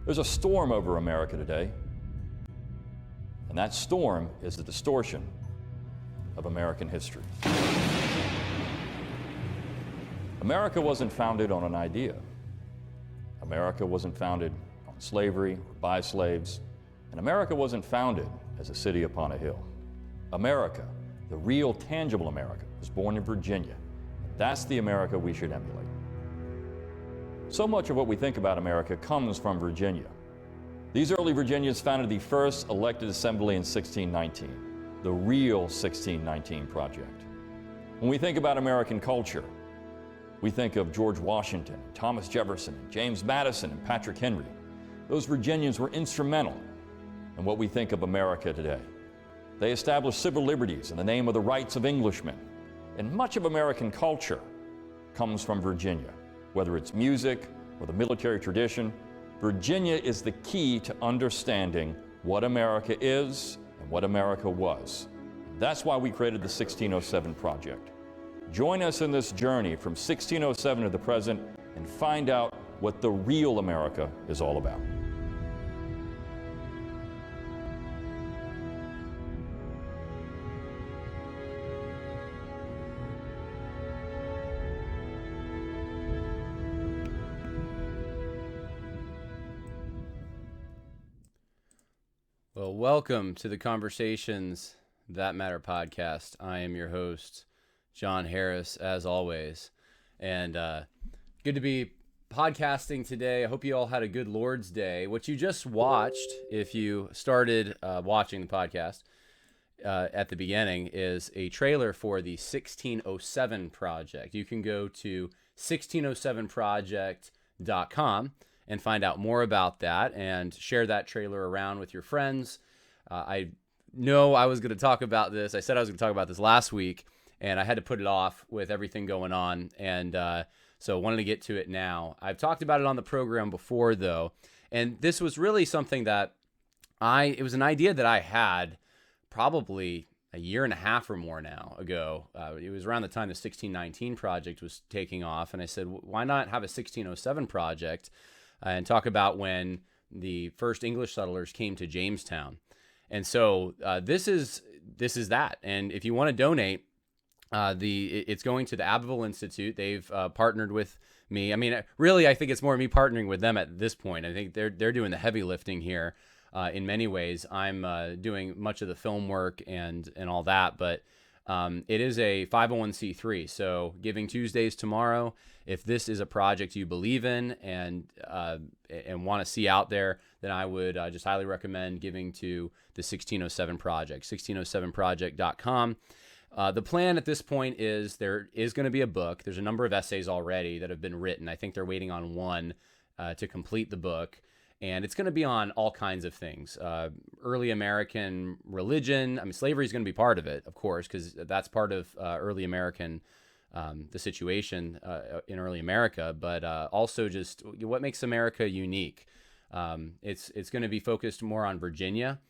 There's a storm over America today, and that storm is the distortion of American history. America wasn't founded on an idea. America wasn't founded on slavery or by slaves, and America wasn't founded as a city upon a hill. America, the real tangible America, was born in Virginia. That's the America we should emulate. So much of what we think about America comes from Virginia. These early Virginians founded the first elected assembly in 1619, the real 1619 project. When we think about American culture, we think of George Washington, Thomas Jefferson, James Madison, and Patrick Henry. Those Virginians were instrumental in what we think of America today. They established civil liberties in the name of the rights of Englishmen. And much of American culture comes from Virginia. Whether it's music or the military tradition, Virginia is the key to understanding what America is and what America was. That's why we created the 1607 Project. Join us in this journey from 1607 to the present and find out what the real America is all about. Well, welcome to the Conversations That Matter podcast. I am your host, John Harris, as always. And good to be podcasting today. I hope you all had a good Lord's Day. What you just watched, if you started watching the podcast at the beginning, is a trailer for the 1607 Project. You can go to 1607project.com and find out more about that and share that trailer around with your friends. I know I was going to talk about this. I said I was going to talk about this last week, and I had to put it off with everything going on, and so wanted to get to it now. I've talked about it on the program before, though, and this was really something that it was an idea that I had probably a year and a half or more now ago. It was around the time the 1619 Project was taking off, and I said, why not have a 1607 Project and talk about when the first English settlers came to Jamestown. And so this is that. And if you want to donate, it's going to the Abbeville Institute. They've partnered with me. I mean, really, I think it's more me partnering with them at this point. I think they're doing the heavy lifting here in many ways. I'm doing much of the film work and all that, but it is a 501c3. So Giving Tuesdays tomorrow. If this is a project you believe in and want to see out there, then I would just highly recommend giving to the 1607 Project, 1607project.com. The plan at this point is there is going to be a book. There's a number of essays already that have been written. I think they're waiting on one to complete the book. And it's going to be on all kinds of things. Early American religion. I mean, slavery is going to be part of it, of course, because that's part of early American the situation in early America, but also just what makes America unique. It's going to be focused more on Virginia,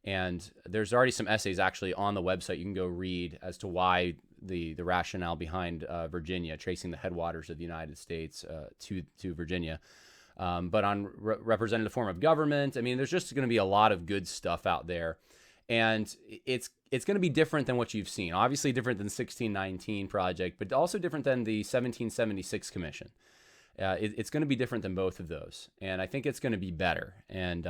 and there's already some essays actually on the website you can go read as to why the rationale behind Virginia, tracing the headwaters of the United States to Virginia. But on representative form of government, I mean, there's just going to be a lot of good stuff out there. And it's going to be different than what you've seen. Obviously different than the 1619 Project, but also different than the 1776 Commission. It's going to be different than both of those. And I think it's going to be better. And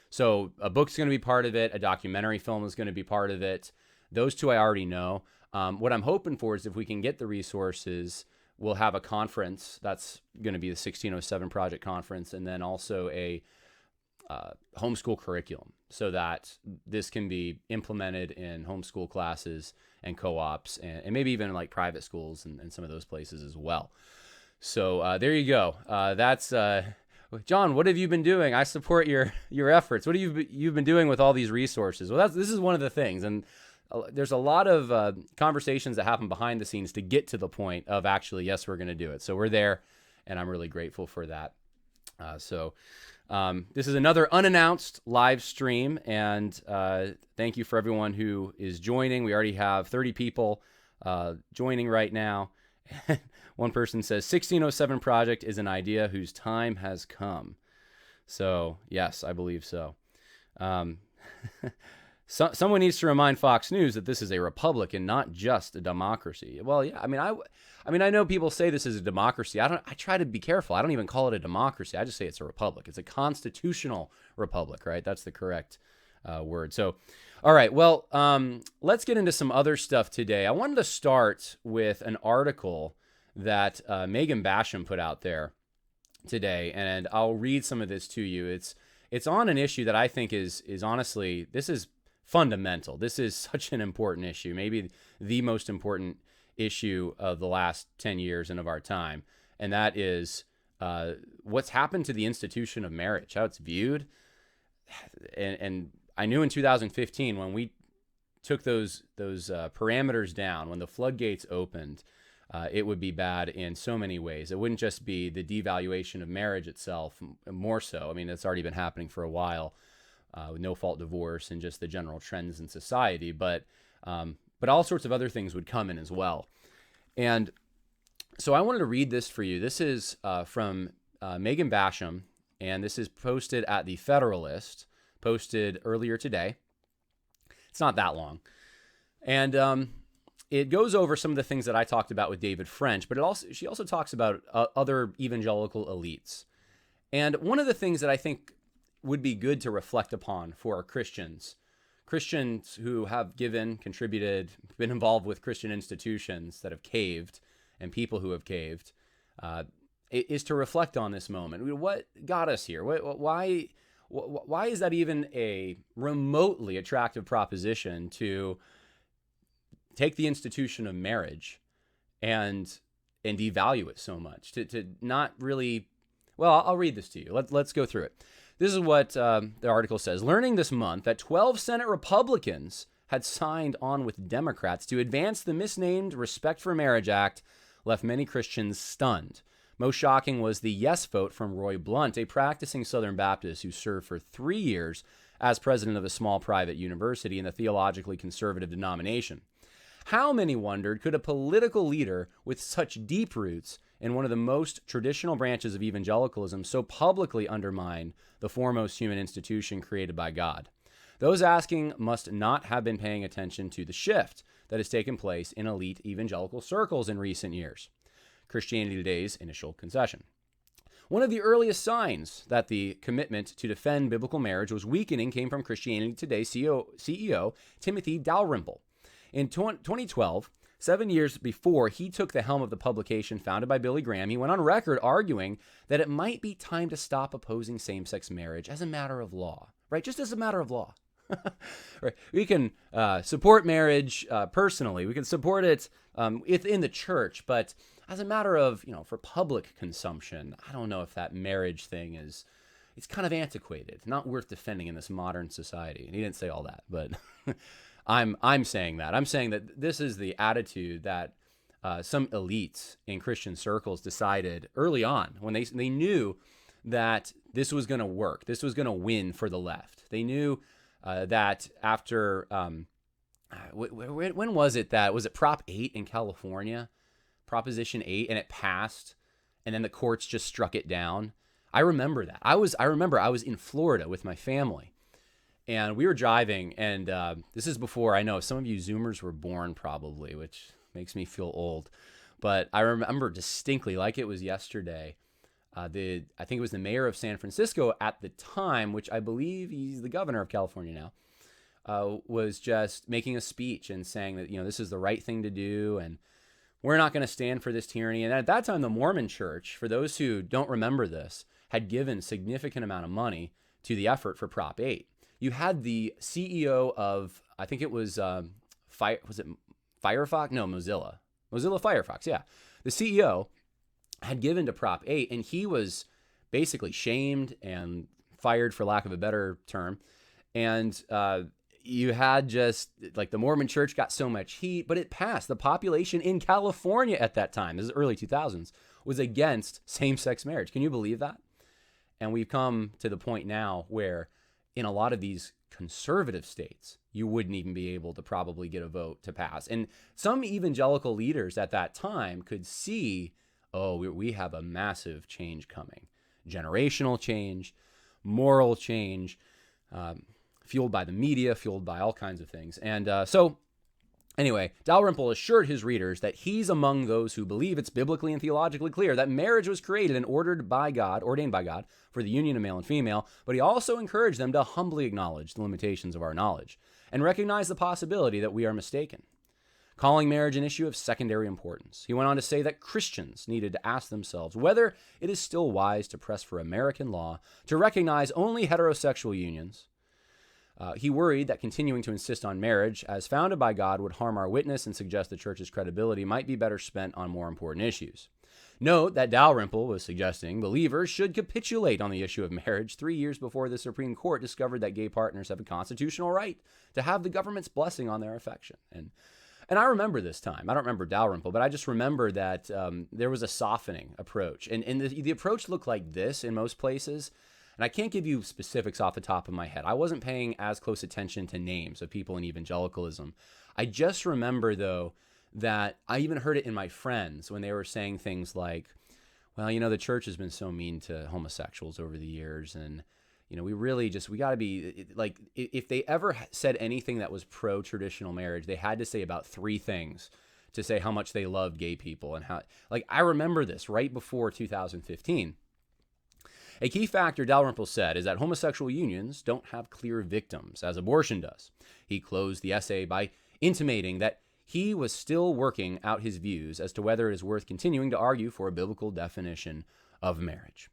so a book's going to be part of it. A documentary film is going to be part of it. Those two I already know. What I'm hoping for is if we can get the resources, we'll have a conference. That's going to be the 1607 Project Conference, and then also a homeschool curriculum so that this can be implemented in homeschool classes and co-ops and maybe even like private schools and some of those places as well. So there you go. That's John, what have you been doing? I support your efforts. What have you've been doing with all these resources? Well, this is one of the things, and there's a lot of conversations that happen behind the scenes to get to the point of actually, yes, we're going to do it. So we're there, and I'm really grateful for that. This is another unannounced live stream, and thank you for everyone who is joining. We already have 30 people joining right now. One person says 1607 Project is an idea whose time has come. So, yes, I believe so. Someone needs to remind Fox News that this is a republic and not just a democracy. Well, yeah, I know people say this is a democracy. I try to be careful. I don't even call it a democracy. I just say it's a republic. It's a constitutional republic, right? That's the correct word. So, all right. Well, let's get into some other stuff today. I wanted to start with an article that Megan Basham put out there today, and I'll read some of this to you. It's on an issue that I think is honestly, this is fundamental. This is such an important issue, maybe the most important issue of the last 10 years and of our time, and that is what's happened to the institution of marriage, how it's viewed. And I knew in 2015 when we took those parameters down, when the floodgates opened, it would be bad in so many ways. It wouldn't just be the devaluation of marriage itself, more so. I mean, it's already been happening for a while with no-fault divorce and just the general trends in society, but all sorts of other things would come in as well. And so I wanted to read this for you. This is from Megan Basham, and this is posted at the Federalist, posted earlier today. It's not that long. And it goes over some of the things that I talked about with David French, but she also talks about other evangelical elites. And one of the things that I think would be good to reflect upon for Christians who have given, contributed, been involved with Christian institutions that have caved and people who have caved, is to reflect on this moment. What got us here? Why is that even a remotely attractive proposition to take the institution of marriage and devalue it so much, to not really? Well, I'll read this to you. Let's go through it. This is what the article says. Learning this month that 12 Senate Republicans had signed on with Democrats to advance the misnamed Respect for Marriage Act left many Christians stunned. Most shocking was the yes vote from Roy Blunt, a practicing Southern Baptist who served for 3 years as president of a small private university in the theologically conservative denomination. How, many wondered, could a political leader with such deep roots in one of the most traditional branches of evangelicalism so publicly undermine the foremost human institution created by God? Those asking must not have been paying attention to the shift that has taken place in elite evangelical circles in recent years. Christianity Today's initial concession. One of the earliest signs that the commitment to defend biblical marriage was weakening came from Christianity Today's CEO Timothy Dalrymple. In 2012, 7 years before he took the helm of the publication founded by Billy Graham, he went on record arguing that it might be time to stop opposing same-sex marriage as a matter of law, right? Just as a matter of law. Right. We can support marriage personally. We can support it within the church, but as a matter of, for public consumption, I don't know if that marriage thing it's kind of antiquated, not worth defending in this modern society. And he didn't say all that, but I'm saying that. I'm saying that this is the attitude that some elites in Christian circles decided early on when they knew that this was going to work. This was going to win for the left. They knew that after, when was it Prop 8 in California? Proposition 8, and it passed, and then the courts just struck it down. I remember that. I remember I was in Florida with my family, and we were driving, and this is before, I know some of you Zoomers were born probably, which makes me feel old, but I remember distinctly, like it was yesterday, I think it was the mayor of San Francisco at the time, which I believe he's the governor of California now, was just making a speech and saying that, this is the right thing to do, and we're not going to stand for this tyranny. And at that time, the Mormon Church, for those who don't remember this, had given significant amount of money to the effort for Prop 8. You had the CEO of, I think it was, Firefox? No, Mozilla Firefox, yeah. The CEO had given to Prop 8, and he was basically shamed and fired, for lack of a better term. And you had just, like, the Mormon Church got so much heat, but it passed. The population in California at that time, this is early 2000s, was against same-sex marriage. Can you believe that? And we've come to the point now where in a lot of these conservative states, you wouldn't even be able to probably get a vote to pass. And some evangelical leaders at that time could see, we have a massive change coming, generational change. moral change, fueled by the media, fueled by all kinds of things. And so anyway, Dalrymple assured his readers that he's among those who believe it's biblically and theologically clear that marriage was created and ordained by God for the union of male and female, but he also encouraged them to humbly acknowledge the limitations of our knowledge and recognize the possibility that we are mistaken, calling marriage an issue of secondary importance. He went on to say that Christians needed to ask themselves whether it is still wise to press for American law to recognize only heterosexual unions. He worried that continuing to insist on marriage as founded by God would harm our witness and suggest the church's credibility might be better spent on more important issues. Note that Dalrymple was suggesting believers should capitulate on the issue of marriage 3 years before the Supreme Court discovered that gay partners have a constitutional right to have the government's blessing on their affection. And I remember this time. I don't remember Dalrymple, but I just remember that there was a softening approach. And the approach looked like this in most places. And I can't give you specifics off the top of my head. I wasn't paying as close attention to names of people in evangelicalism. I just remember, though, that I even heard it in my friends when they were saying things like, well, the church has been so mean to homosexuals over the years. And, we got to be like, if they ever said anything that was pro-traditional marriage, they had to say about 3 things to say how much they loved gay people and how, like, I remember this right before 2015. A key factor, Dalrymple said, is that homosexual unions don't have clear victims, as abortion does. He closed the essay by intimating that he was still working out his views as to whether it is worth continuing to argue for a biblical definition of marriage.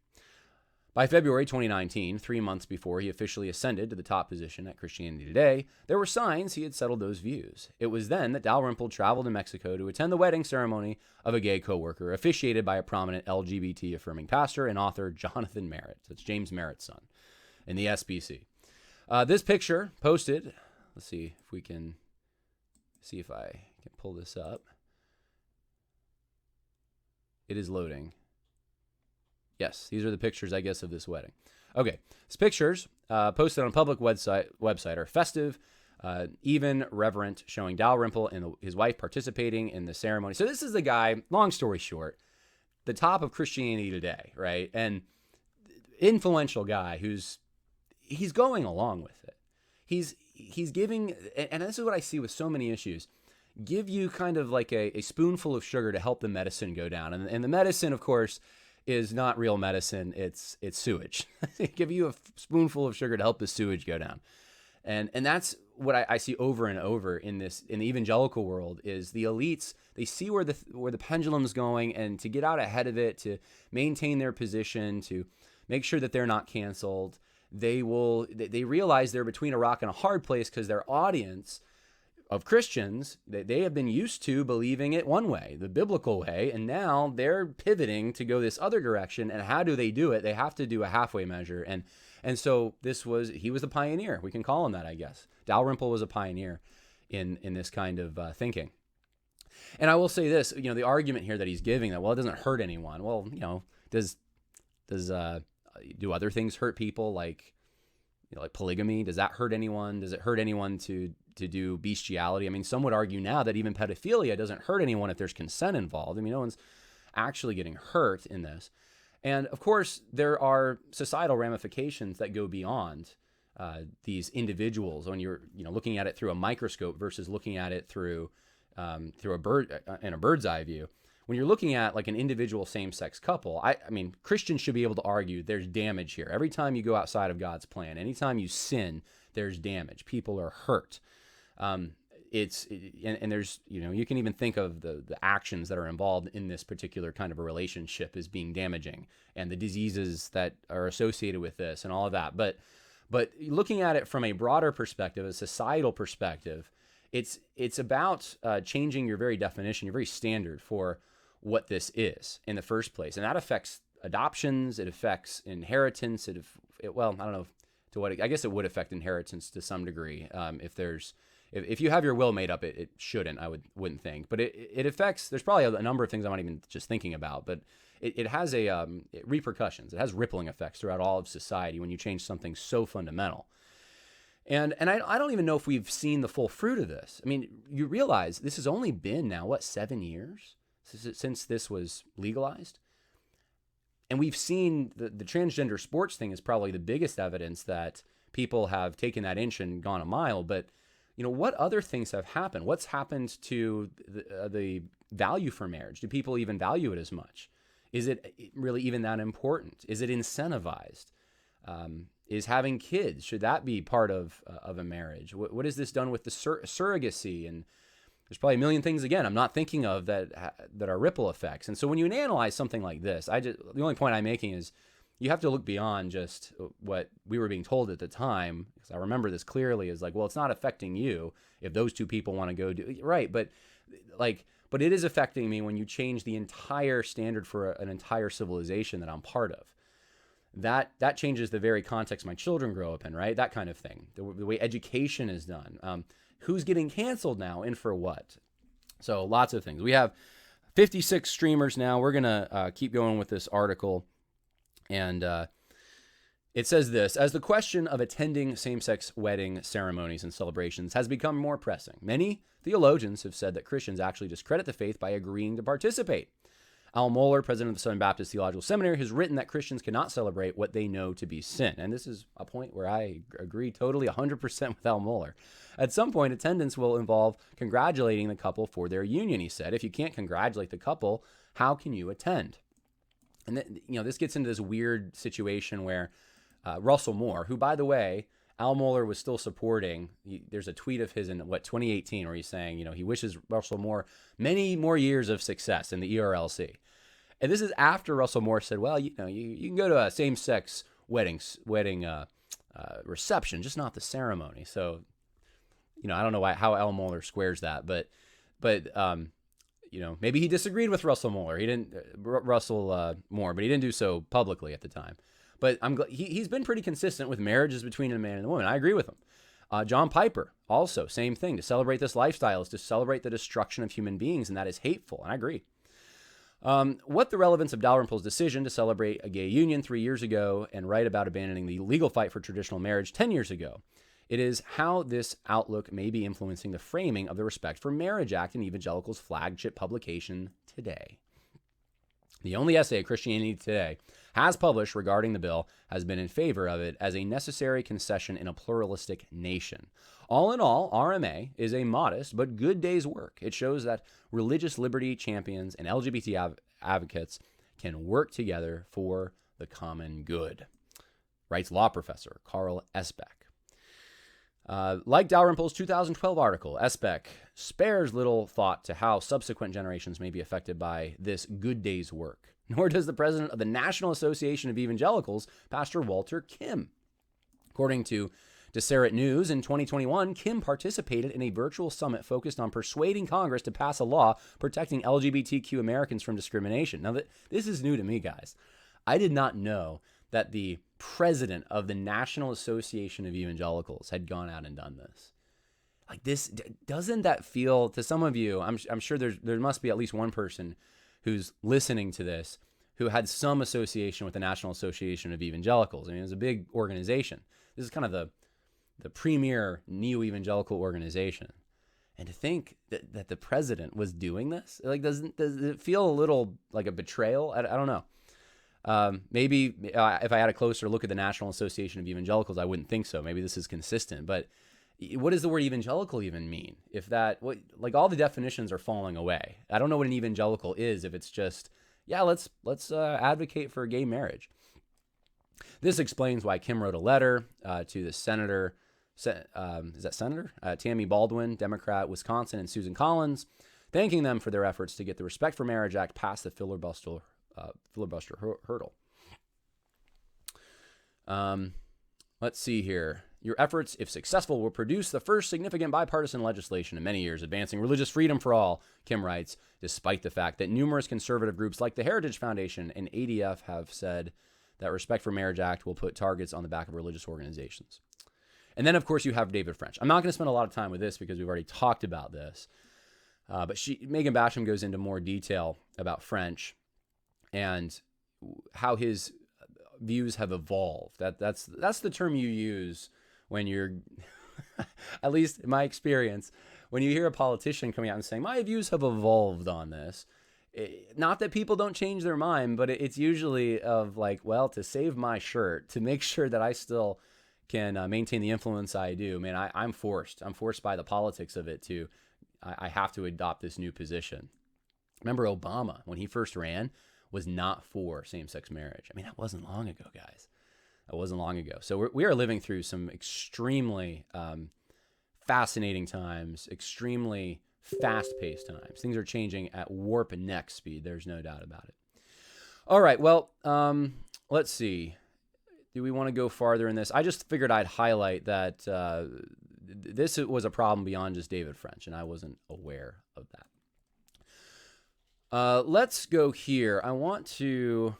By February 2019, 3 months before he officially ascended to the top position at Christianity Today, there were signs he had settled those views. It was then that Dalrymple traveled to Mexico to attend the wedding ceremony of a gay co-worker, officiated by a prominent LGBT-affirming pastor and author, Jonathan Merritt. That's James Merritt's son, in the SBC. This picture posted, let's see if I can pull this up. It is loading. Yes, these are the pictures, I guess, of this wedding. Okay, these pictures posted on a public website are festive, even reverent, showing Dalrymple and his wife participating in the ceremony. So this is the guy, long story short, the top of Christianity Today, right? And influential guy he's going along with it. He's giving, and this is what I see with so many issues, give you kind of like a spoonful of sugar to help the medicine go down. And the medicine, of course, is not real medicine. It's sewage. Give you a spoonful of sugar to help the sewage go down. And that's what I see over and over in the evangelical world is the elites, they see where the pendulum's going, and to get out ahead of it, to maintain their position, to make sure that they're not canceled, they realize they're between a rock and a hard place because their audience of Christians, they have been used to believing it one way, the biblical way, and now they're pivoting to go this other direction. And how do they do it? They have to do a halfway measure. And so he was the pioneer. We can call him that, I guess. Dalrymple was a pioneer in this kind of thinking. And I will say this, the argument here that he's giving that, well, it doesn't hurt anyone. Well, do other things hurt people like polygamy? Does that hurt anyone? Does it hurt anyone to do bestiality? I mean, some would argue now that even pedophilia doesn't hurt anyone if there's consent involved. I mean, no one's actually getting hurt in this. And of course, there are societal ramifications that go beyond these individuals when you're looking at it through a microscope versus looking at it through a bird's eye view. When you're looking at like an individual same-sex couple, I mean, Christians should be able to argue there's damage here. Every time you go outside of God's plan, anytime you sin, there's damage. People are hurt. And there's, you can even think of the actions that are involved in this particular kind of a relationship as being damaging, and the diseases that are associated with this and all of that. But looking at it from a broader perspective, a societal perspective, it's about changing your very definition, your very standard for what this is in the first place. And that affects adoptions, it affects inheritance, I don't know to what, I guess it would affect inheritance to some degree. If you have your will made up, it shouldn't, wouldn't think. But it affects, there's probably a number of things I'm not even just thinking about, but it has repercussions. It has rippling effects throughout all of society when you change something so fundamental. And I don't even know if we've seen the full fruit of this. I mean, you realize this has only been now, 7 years since this was legalized? And we've seen the transgender sports thing is probably the biggest evidence that people have taken that inch and gone a mile. But, what other things have happened? What's happened to the value for marriage? Do people even value it as much? Is it really even that important? Is it incentivized? Is having kids, should that be part of a marriage? What has this done with the surrogacy? And there's probably a million things, again, I'm not thinking of that are ripple effects. And so when you analyze something like this, the only point I'm making is you have to look beyond just what we were being told at the time, because I remember this clearly, is like, well, it's not affecting you if those two people want to go do right, but it is affecting me when you change the entire standard for an entire civilization that I'm part of. That changes the very context my children grow up in, right? That kind of thing. The way education is done. Who's getting canceled now and for what? So lots of things. We have 56 streamers now. We're going to keep going with this article. And it says this: as the question of attending same-sex wedding ceremonies and celebrations has become more pressing, many theologians have said that Christians actually discredit the faith by agreeing to participate. Al Mohler, president of the Southern Baptist Theological Seminary, has written that Christians cannot celebrate what they know to be sin. And this is a point where I agree totally 100% with Al Mohler. At some point, attendance will involve congratulating the couple for their union, he said. If you can't congratulate the couple, how can you attend? And this gets into this weird situation where Russell Moore, who, by the way, Al Mohler was still supporting. There's a tweet of his in 2018 where he's saying, he wishes Russell Moore many more years of success in the ERLC. And this is after Russell Moore said, well, you can go to a same-sex wedding reception, just not the ceremony. So, I don't know how Al Mohler squares that, but maybe he disagreed with Russell Moore. Russell Moore, but he didn't do so publicly at the time. But I'm glad he's been pretty consistent with marriages between a man and a woman. I agree with him. John Piper, also, same thing. To celebrate this lifestyle is to celebrate the destruction of human beings, and that is hateful. And I agree. What the relevance of Dalrymple's decision to celebrate a gay union 3 years ago and write about abandoning the legal fight for traditional marriage 10 years ago? It is how this outlook may be influencing the framing of the Respect for Marriage Act in Evangelical's flagship publication today. The only essay Christianity Today has published regarding the bill has been in favor of it as a necessary concession in a pluralistic nation. All in all, RMA is a modest but good day's work. It shows that religious liberty champions and LGBT advocates can work together for the common good, writes law professor Carl Esbeck. Like Dalrymple's 2012 article, Esbeck spares little thought to how subsequent generations may be affected by this good day's work. Nor does the president of the National Association of Evangelicals, Pastor Walter Kim. According to Deseret News, in 2021, Kim participated in a virtual summit focused on persuading Congress to pass a law protecting LGBTQ Americans from discrimination. Now, this is new to me, guys. I did not know that the president of the National Association of Evangelicals had gone out and done this. Like this, doesn't that feel to some of you? I'm sure there must be at least one person who's listening to this who had some association with the National Association of Evangelicals. I mean, it was a big organization. This is kind of the premier neo-evangelical organization. And to think that the president was doing this, like, does it feel a little like a betrayal? I don't know. Maybe if I had a closer look at the National Association of Evangelicals, I wouldn't think so. Maybe this is consistent. But what does the word evangelical even mean? If like all the definitions are falling away. I don't know what an evangelical is if it's just, yeah, let's advocate for gay marriage. This explains why Kim wrote a letter to the senator, is that Senator? Tammy Baldwin, Democrat, Wisconsin, and Susan Collins, thanking them for their efforts to get the Respect for Marriage Act past the filibuster hurdle. Let's see here. Your efforts, if successful, will produce the first significant bipartisan legislation in many years advancing religious freedom for all, Kim writes, despite the fact that numerous conservative groups like the Heritage Foundation and ADF have said that Respect for Marriage Act will put targets on the back of religious organizations. And then, of course, you have David French. I'm not going to spend a lot of time with this because we've already talked about this. But Megan Basham goes into more detail about French and how his views have evolved. That's the term you use when you're, at least in my experience, when you hear a politician coming out and saying, my views have evolved on this, not that people don't change their mind, but it's usually of like, well, to save my shirt, to make sure that I still can maintain the influence I do, man, I'm forced. I'm forced by the politics of it I have to adopt this new position. Remember Obama, when he first ran, was not for same-sex marriage. I mean, that wasn't long ago, guys. That wasn't long ago. So we are living through some extremely fascinating times, extremely fast-paced times. Things are changing at warp and neck speed. There's no doubt about it. All right, well, let's see. Do we want to go farther in this? I just figured I'd highlight that this was a problem beyond just David French, and I wasn't aware of that. Let's go here. what do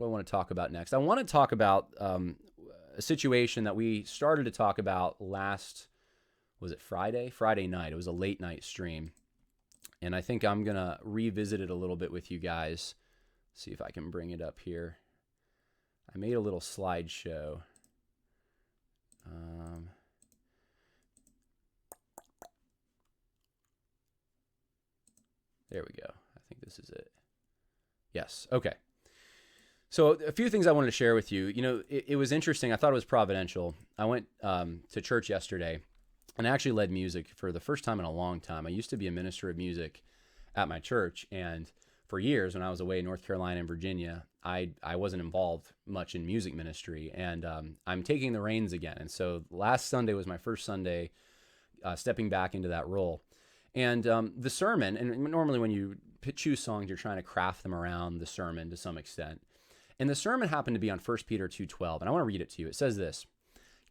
I want to talk about next? I want to talk about a situation that we started to talk about last, was it Friday? Friday night. It was a late night stream. And I think I'm going to revisit it a little bit with you guys. See if I can bring it up here. I made a little slideshow. There we go. I think this is it. Yes. Okay. So a few things I wanted to share with you. You know, it was interesting. I thought it was providential. I went to church yesterday and I actually led music for the first time in a long time. I used to be a minister of music at my church, and for years when I was away in North Carolina and Virginia, I wasn't involved much in music ministry, and I'm taking the reins again. And so last Sunday was my first Sunday stepping back into that role. And the sermon, and normally when you choose songs, you're trying to craft them around the sermon to some extent. And the sermon happened to be on 1 Peter 2:12, and I want to read it to you. It says this: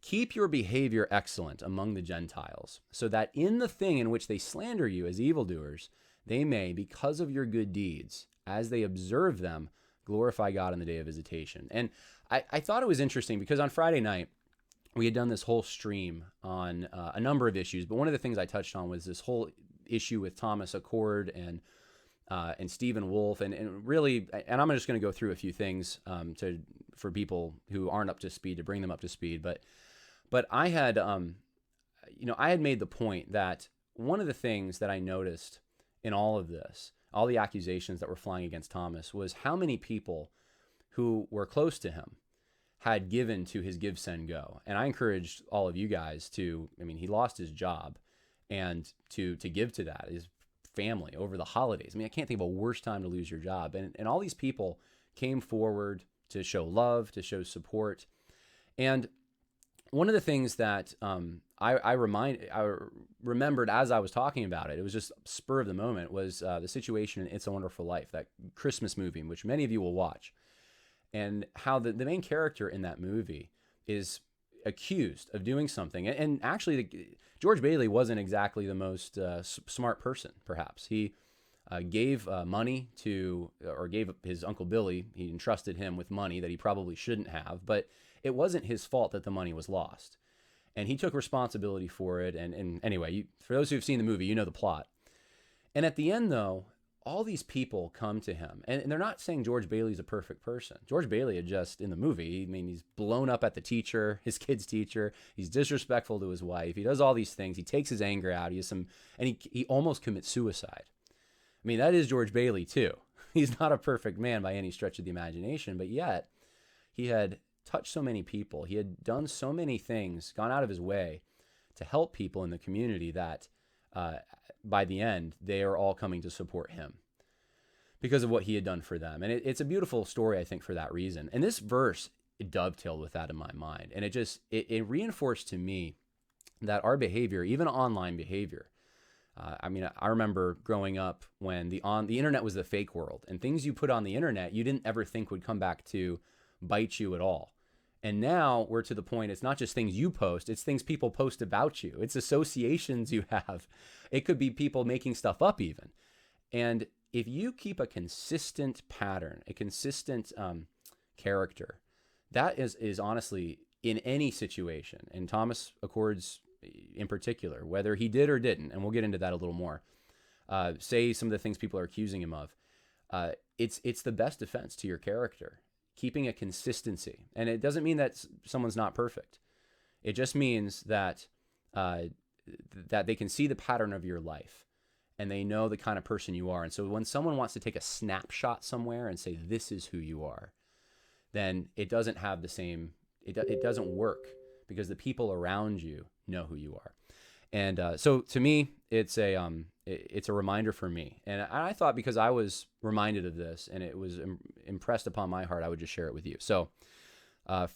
"Keep your behavior excellent among the Gentiles, so that in the thing in which they slander you as evildoers, they may, because of your good deeds, as they observe them, glorify God in the day of visitation." And I thought it was interesting because on Friday night, we had done this whole stream on a number of issues, but one of the things I touched on was this whole issue with Thomas Achord and Stephen Wolfe, and really, and I'm just going to go through a few things for people who aren't up to speed, to bring them up to speed. But I had, I had made the point that one of the things that I noticed in all of this, all the accusations that were flying against Thomas, was how many people who were close to him had given to his Give, Send, Go. And I encouraged all of you guys to, he lost his job, and to give to that, his family, over the holidays. I can't think of a worse time to lose your job. And all these people came forward to show love, to show support. And one of the things that I remembered as I was talking about it, it was just spur of the moment, was the situation in It's a Wonderful Life, that Christmas movie, which many of you will watch, and how the main character in that movie is accused of doing something. And actually, George Bailey wasn't exactly the most smart person, perhaps. He gave money or gave his Uncle Billy, he entrusted him with money that he probably shouldn't have, but it wasn't his fault that the money was lost. And he took responsibility for it. And anyway, for those who've seen the movie, you know the plot. And at the end, though, all these people come to him. And they're not saying George Bailey's a perfect person. George Bailey had just, in the movie, he's blown up at the teacher, his kid's teacher. He's disrespectful to his wife. He does all these things. He takes his anger out. He almost commits suicide. That is George Bailey, too. He's not a perfect man by any stretch of the imagination, but yet he had touched so many people. He had done so many things, gone out of his way to help people in the community that by the end, they are all coming to support him because of what he had done for them. And it's a beautiful story, I think, for that reason. And this verse, it dovetailed with that in my mind. And it reinforced to me that our behavior, even online behavior, I remember growing up when the internet was the fake world, and things you put on the internet you didn't ever think would come back to bite you at all. And now we're to the point, it's not just things you post, it's things people post about you. It's associations you have. It could be people making stuff up even. And if you keep a consistent pattern, a consistent character, that is honestly in any situation, and Thomas Achord's in particular, whether he did or didn't, and we'll get into that a little more, say some of the things people are accusing him of, it's the best defense to your character. Keeping a consistency. And it doesn't mean that someone's not perfect. It just means that that they can see the pattern of your life and they know the kind of person you are. And so when someone wants to take a snapshot somewhere and say, this is who you are, then it doesn't have the same, it doesn't work, because the people around you know who you are. And so to me, it's a reminder for me. And I thought, because I was reminded of this and it was impressed upon my heart, I would just share it with you. So 1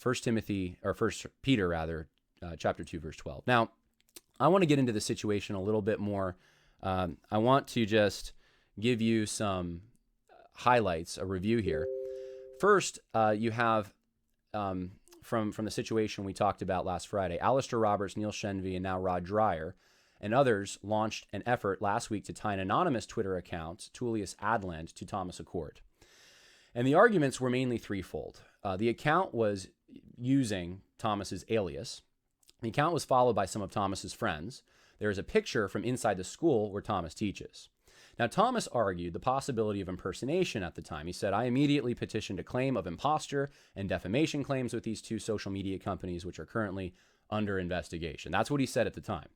Peter rather, chapter 2, verse 12. Now, I want to get into the situation a little bit more. I want to just give you some highlights, a review here. First, you have from the situation we talked about last Friday, Alistair Roberts, Neil Shenvi, and now Rod Dreyer, and others launched an effort last week to tie an anonymous Twitter account, Tullius Adland, to Thomas Achord. And the arguments were mainly threefold. The account was using Thomas's alias. The account was followed by some of Thomas's friends. There is a picture from inside the school where Thomas teaches. Now, Thomas argued the possibility of impersonation at the time. He said, I immediately petitioned a claim of imposture and defamation claims with these two social media companies, which are currently under investigation. That's what he said at the time.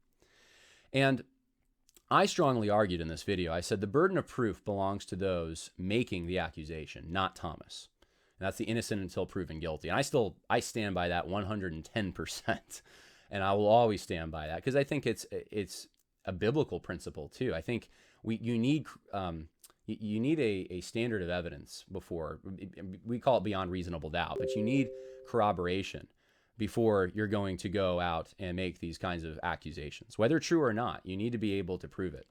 And I strongly argued in this video, I said the burden of proof belongs to those making the accusation, not Thomas. And that's the innocent until proven guilty. And I stand by that 110%. And I will always stand by that, because I think it's a biblical principle too. I think you need a standard of evidence before, we call it beyond reasonable doubt, but you need corroboration before you're going to go out and make these kinds of accusations. Whether true or not, you need to be able to prove it.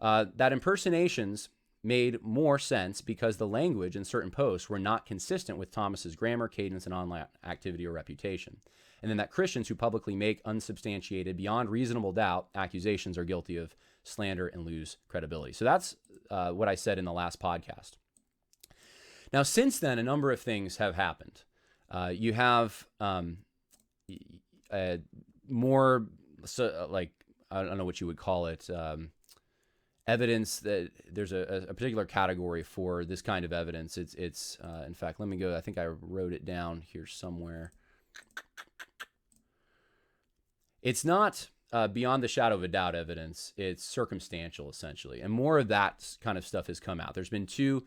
That impersonations made more sense because the language in certain posts were not consistent with Thomas's grammar, cadence, and online activity or reputation. And then that Christians who publicly make unsubstantiated, beyond reasonable doubt accusations are guilty of slander and lose credibility. So that's what I said in the last podcast. Now, since then, a number of things have happened. You have more, I don't know what you would call it, evidence that there's a particular category for this kind of evidence. It's in fact, let me go, I think I wrote it down here somewhere. It's not beyond the shadow of a doubt evidence. It's circumstantial, essentially. And more of that kind of stuff has come out. There's been two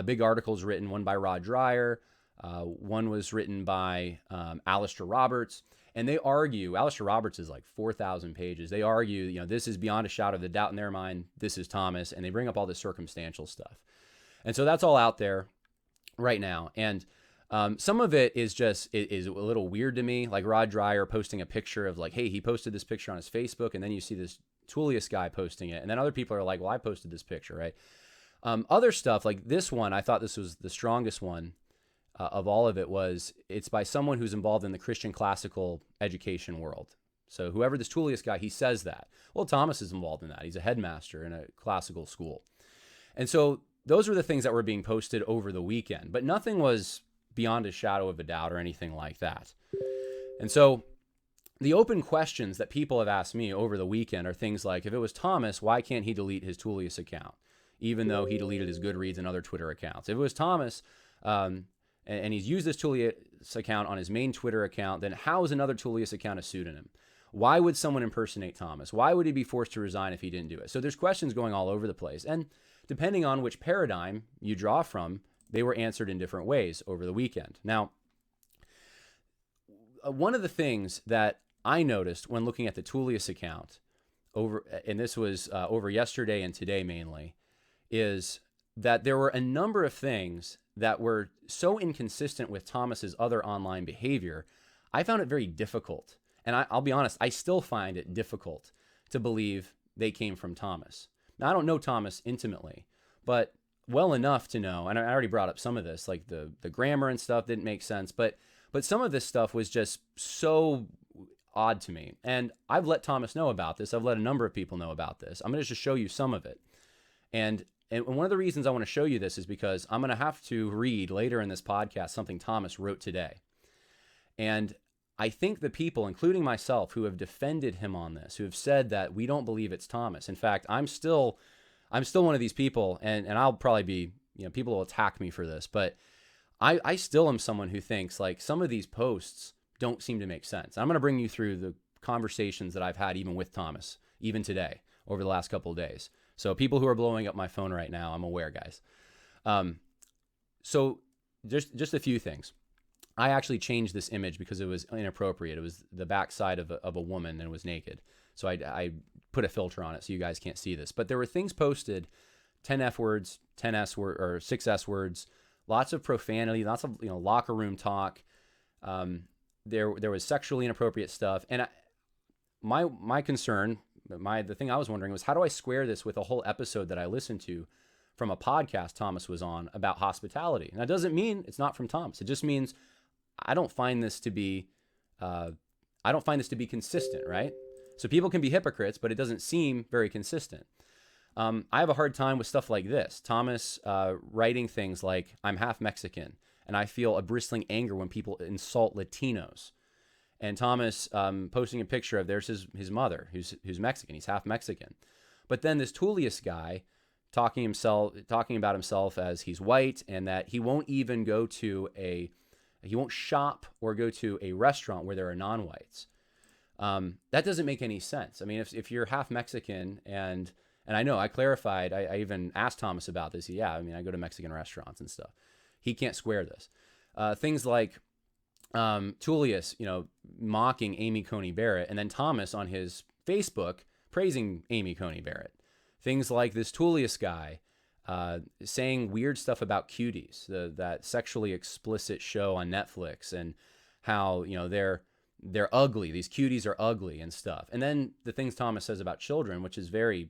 big articles written, one by Rod Dreyer, one was written by Alistair Roberts. And they argue, Alistair Roberts is like 4,000 pages. They argue, this is beyond a shadow of a doubt in their mind. This is Thomas. And they bring up all this circumstantial stuff. And so that's all out there right now. And some of it is a little weird to me, like Rod Dreyer posting a picture of like, hey, he posted this picture on his Facebook, and then you see this Tullius guy posting it, and then other people are like, well, I posted this picture, right? Other stuff like this one, I thought this was the strongest one of all of it. It's by someone who's involved in the Christian classical education world. So whoever this Tullius guy, he says that. Well, Thomas is involved in that. He's a headmaster in a classical school. And so those were the things that were being posted over the weekend, but nothing was beyond a shadow of a doubt or anything like that. And so the open questions that people have asked me over the weekend are things like, if it was Thomas, why can't he delete his Tullius account, even though he deleted his Goodreads and other Twitter accounts? If it was Thomas, and he's used this Tullius account on his main Twitter account, then how is another Tullius account a pseudonym? Why would someone impersonate Thomas? Why would he be forced to resign if he didn't do it? So there's questions going all over the place. And depending on which paradigm you draw from, they were answered in different ways over the weekend. Now, one of the things that I noticed when looking at the Tullius account, and this was over yesterday and today mainly, is that there were a number of things that were so inconsistent with Thomas's other online behavior, I found it very difficult. And I'll be honest, I still find it difficult to believe they came from Thomas. Now, I don't know Thomas intimately, but well enough to know, and I already brought up some of this, like the grammar and stuff didn't make sense, but some of this stuff was just so odd to me. And I've let Thomas know about this. I've let a number of people know about this. I'm going to just show you some of it. And one of the reasons I want to show you this is because I'm going to have to read later in this podcast something Thomas wrote today. And I think the people, including myself, who have defended him on this, who have said that we don't believe it's Thomas. In fact, I'm still one of these people, and I'll probably be, people will attack me for this, but I still am someone who thinks like some of these posts don't seem to make sense. I'm going to bring you through the conversations that I've had even with Thomas, even today, over the last couple of days. So people who are blowing up my phone right now, I'm aware, guys. So just a few things. I actually changed this image because it was inappropriate. It was the backside of a woman and it was naked. So I put a filter on it so you guys can't see this. But there were things posted, 10 F words, 10 S word or 6 S words, lots of profanity, lots of locker room talk. There was sexually inappropriate stuff, and my concern, the thing I was wondering was, how do I square this with a whole episode that I listened to from a podcast Thomas was on about hospitality? And that doesn't mean it's not from Thomas. It just means I don't find this to be consistent, right? So people can be hypocrites, but it doesn't seem very consistent. I have a hard time with stuff like this. Thomas writing things like, I'm half Mexican, and I feel a bristling anger when people insult Latinos. And Thomas posting a picture of there's his mother, who's Mexican. He's half Mexican. But then this Tullius guy talking about himself as he's white, and that he won't even he won't shop or go to a restaurant where there are non-whites. That doesn't make any sense. I mean, if you're half Mexican, and I know I clarified, I even asked Thomas about this. Yeah, I mean, I go to Mexican restaurants and stuff. He can't square this. Things like Tullius, mocking Amy Coney Barrett, and then Thomas on his Facebook praising Amy Coney Barrett. Things like this Tullius guy saying weird stuff about Cuties, that sexually explicit show on Netflix, and how they're ugly. These cuties are ugly and stuff. And then the things Thomas says about children, which is very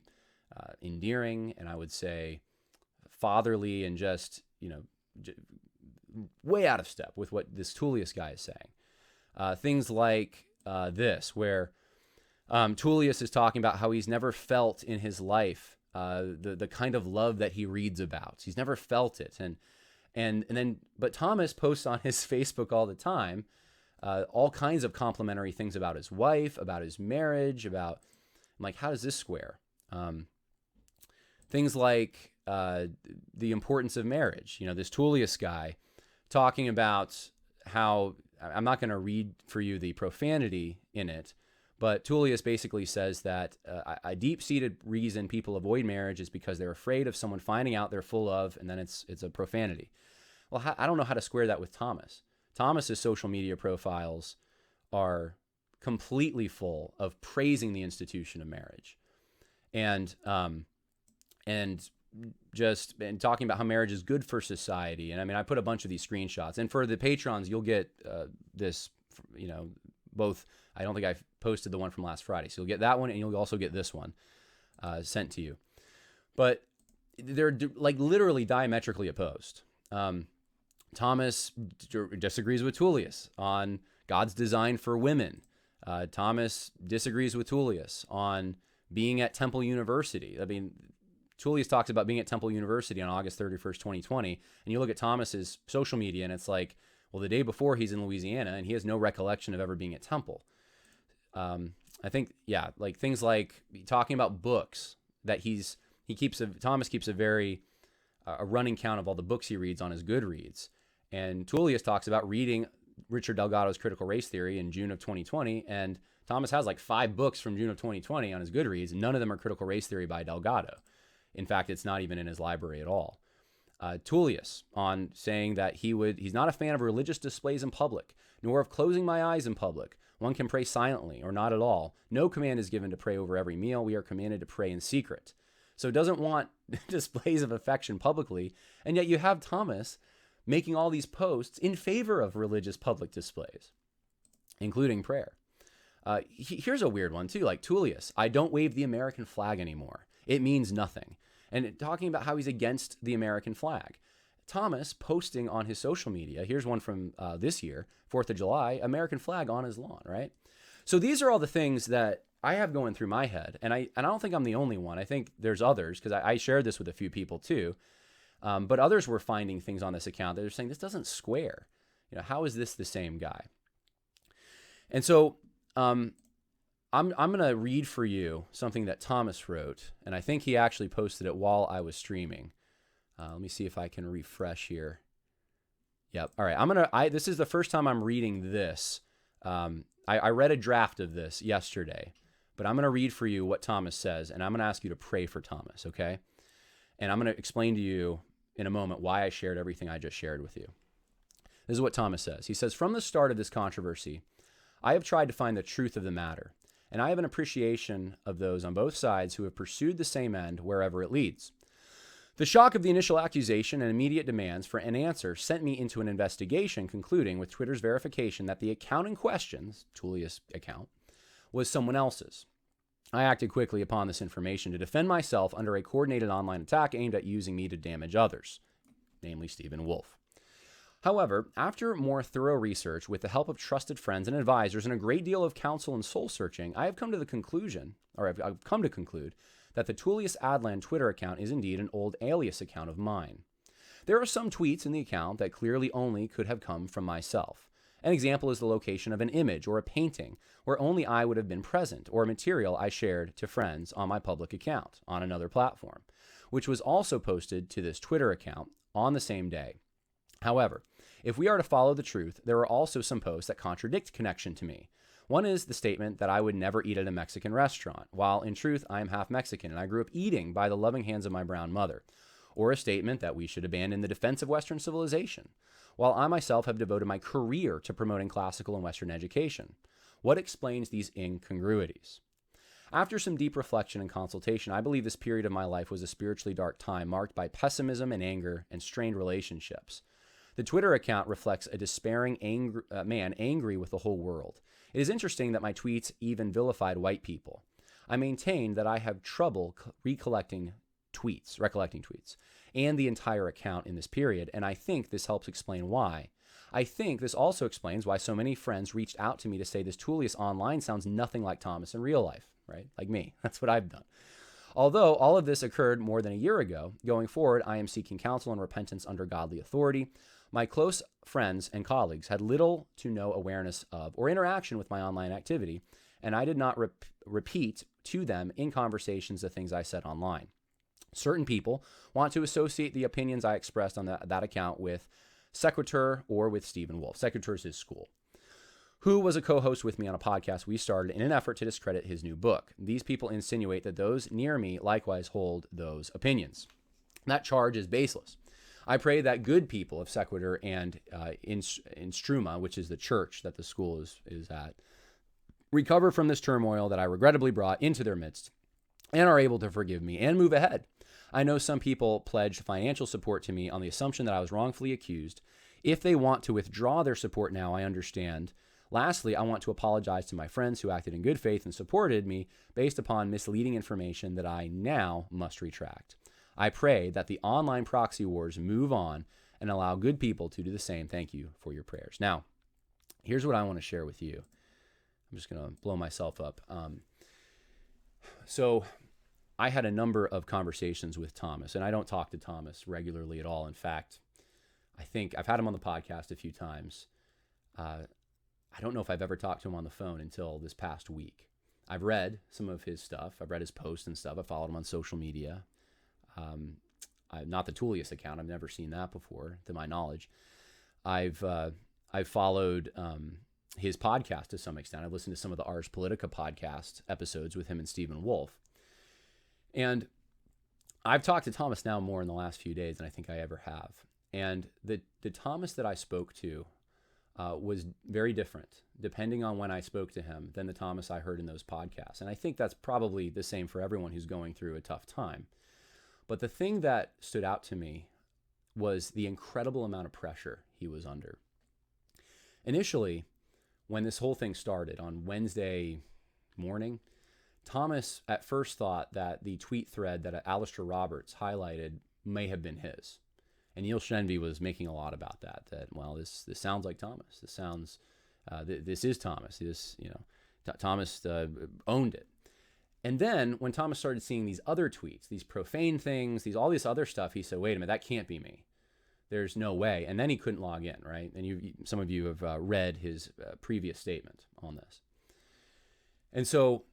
endearing, and I would say fatherly, and just way out of step with what this Tullius guy is saying. Things like this, where Tullius is talking about how he's never felt in his life the kind of love that he reads about. He's never felt it, but Thomas posts on his Facebook all the time all kinds of complimentary things about his wife, about his marriage, I'm like, how does this square? Things like the importance of marriage. This Tullius guy talking about how, I'm not going to read for you the profanity in it, but Tullius basically says that a deep-seated reason people avoid marriage is because they're afraid of someone finding out they're full of, and then it's a profanity. Well, I don't know how to square that with Thomas. Thomas's social media profiles are completely full of praising the institution of marriage, and talking about how marriage is good for society. And I mean, I put a bunch of these screenshots, and for the patrons, you'll get this, both. I don't think I've posted the one from last Friday, so you'll get that one, and you'll also get this one sent to you. But they're like literally diametrically opposed. Thomas disagrees with Tullius on God's design for women. Thomas disagrees with Tullius on being at Temple University. I mean, Tullius talks about being at Temple University on August 31st, 2020, and you look at Thomas's social media, and it's like, well, the day before he's in Louisiana, and he has no recollection of ever being at Temple. I think, like things like talking about books that Thomas keeps a running count of all the books he reads on his Goodreads. And Tullius talks about reading Richard Delgado's Critical Race Theory in June of 2020, and Thomas has like 5 books from June of 2020 on his Goodreads, and none of them are Critical Race Theory by Delgado. In fact, it's not even in his library at all. Tullius on saying that he's not a fan of religious displays in public, nor of closing my eyes in public. One can pray silently or not at all. No command is given to pray over every meal. We are commanded to pray in secret. So doesn't want displays of affection publicly, and yet you have Thomas making all these posts in favor of religious public displays, including prayer. Here's a weird one too, like Tullius, I don't wave the American flag anymore. It means nothing. And talking about how he's against the American flag. Thomas posting on his social media, here's one from this year, 4th of July, American flag on his lawn, right? So these are all the things that I have going through my head, and I don't think I'm the only one. I think there's others, because I shared this with a few people too. But others were finding things on this account that they're saying, this doesn't square. How is this the same guy? And so I'm going to read for you something that Thomas wrote, and I think he actually posted it while I was streaming. Let me see if I can refresh here. Yep. All right. This is the first time I'm reading this. I read a draft of this yesterday, But I'm going to read for you what Thomas says, and I'm going to ask you to pray for Thomas, okay? And I'm going to explain to you in a moment why I shared everything I just shared with you. This is what Thomas says. He says, "From the start of this controversy, I have tried to find the truth of the matter, and I have an appreciation of those on both sides who have pursued the same end wherever it leads. The shock of the initial accusation and immediate demands for an answer sent me into an investigation, concluding with Twitter's verification that the account in question, Tullius account, was someone else's. I acted quickly upon this information to defend myself under a coordinated online attack aimed at using me to damage others, namely Stephen Wolfe. However, after more thorough research with the help of trusted friends and advisors and a great deal of counsel and soul searching, I've come to conclude that the Tullius Adland Twitter account is indeed an old alias account of mine. There are some tweets in the account that clearly only could have come from myself. An example is the location of an image or a painting where only I would have been present, or material I shared to friends on my public account on another platform, which was also posted to this Twitter account on the same day. However, if we are to follow the truth, there are also some posts that contradict connection to me. One is the statement that I would never eat at a Mexican restaurant, while in truth I am half Mexican and I grew up eating by the loving hands of my brown mother. Or a statement that we should abandon the defense of Western civilization, while I myself have devoted my career to promoting classical and Western education. What explains these incongruities? After some deep reflection and consultation, I believe this period of my life was a spiritually dark time marked by pessimism and anger and strained relationships. The Twitter account reflects a despairing man angry with the whole world. It is interesting that my tweets even vilified white people. I maintain that I have trouble recollecting tweets, and the entire account in this period, and I think this helps explain why. I think this also explains why so many friends reached out to me to say this Tullius online sounds nothing like Thomas in real life, right? Like me. That's what I've done. Although all of this occurred more than a year ago, going forward, I am seeking counsel and repentance under godly authority. My close friends and colleagues had little to no awareness of or interaction with my online activity, and I did not repeat to them in conversations the things I said online. Certain people want to associate the opinions I expressed on that account with Sequitur or with Stephen Wolfe. Sequitur is his school, who was a co-host with me on a podcast we started in an effort to discredit his new book. These people insinuate that those near me likewise hold those opinions. That charge is baseless. I pray that good people of Sequitur and Instruma, which is the church that the school is at, recover from this turmoil that I regrettably brought into their midst and are able to forgive me and move ahead. I know some people pledged financial support to me on the assumption that I was wrongfully accused. If they want to withdraw their support now, I understand. Lastly, I want to apologize to my friends who acted in good faith and supported me based upon misleading information that I now must retract. I pray that the online proxy wars move on and allow good people to do the same. Thank you for your prayers. Now, here's what I want to share with you. I'm just going to blow myself up. So I had a number of conversations with Thomas, and I don't talk to Thomas regularly at all. In fact, I think I've had him on the podcast a few times. I don't know if I've ever talked to him on the phone until this past week. I've read some of his stuff. I've read his posts and stuff. I followed him on social media. Not the Tullius account. I've never seen that before, to my knowledge. I've followed his podcast to some extent. I've listened to some of the Ars Politica podcast episodes with him and Stephen Wolfe. And I've talked to Thomas now more in the last few days than I think I ever have. And the Thomas that I spoke to was very different, depending on when I spoke to him, than the Thomas I heard in those podcasts. And I think that's probably the same for everyone who's going through a tough time. But the thing that stood out to me was the incredible amount of pressure he was under. Initially, when this whole thing started on Wednesday morning, Thomas at first thought that the tweet thread that Alistair Roberts highlighted may have been his. And Neil Shenby was making a lot about that, well, this sounds like Thomas. This sounds, this is Thomas. Thomas owned it. And then when Thomas started seeing these other tweets, these profane things, all this other stuff, he said, wait a minute, that can't be me. There's no way. And then he couldn't log in, right? And some of you have read his previous statement on this. And so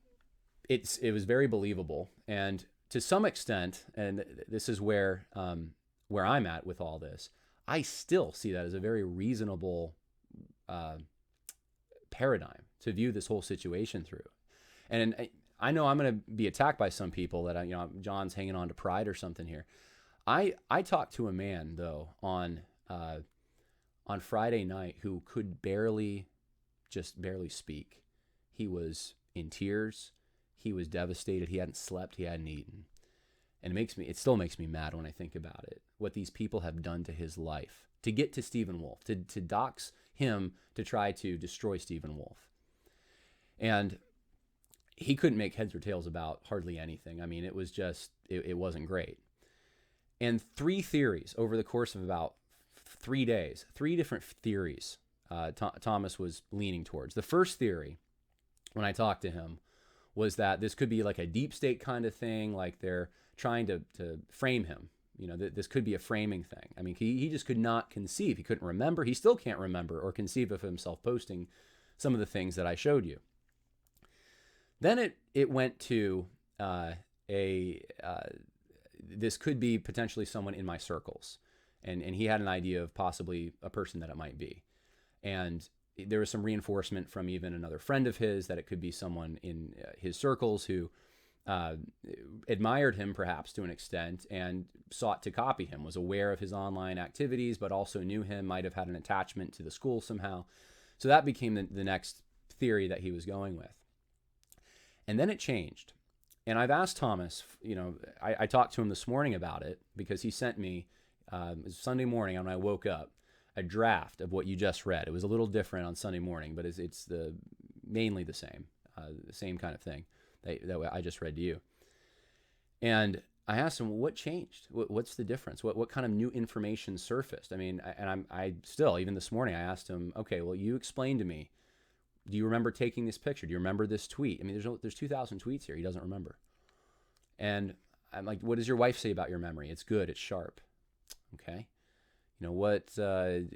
it was very believable. And to some extent, and this is where I'm at with all this, I still see that as a very reasonable paradigm to view this whole situation through. And I know I'm going to be attacked by some people that, John's hanging on to pride or something here. I talked to a man, though, on Friday night who could barely speak. He was in tears. He was devastated. He hadn't slept. He hadn't eaten. And it still makes me mad when I think about it, what these people have done to his life to get to Stephen Wolfe, to dox him, to try to destroy Stephen Wolfe. And he couldn't make heads or tails about hardly anything. I mean, it was just, it wasn't great. And 3 theories over the course of about 3 days, 3 different theories Thomas was leaning towards. The first theory, when I talked to him, was that this could be like a deep state kind of thing, like they're trying to frame him. This could be a framing thing. I mean, he just could not conceive. He couldn't remember. He still can't remember or conceive of himself posting some of the things that I showed you. Then it went to this could be potentially someone in my circles. And he had an idea of possibly a person that it might be. And there was some reinforcement from even another friend of his that it could be someone in his circles who admired him perhaps to an extent and sought to copy him, was aware of his online activities, but also knew him, might have had an attachment to the school somehow. So that became the next theory that he was going with. And then it changed. And I've asked Thomas, I talked to him this morning about it because he sent me, it was Sunday morning when I woke up, a draft of what you just read. It was a little different on Sunday morning, but it's mainly the same kind of thing that I just read to you. And I asked him, what changed? What's the difference? What kind of new information surfaced? I mean, I still, even this morning, I asked him, okay, well, you explain to me, do you remember taking this picture? Do you remember this tweet? I mean, there's 2,000 tweets here. He doesn't remember. And I'm like, what does your wife say about your memory? It's good. It's sharp. Okay. What do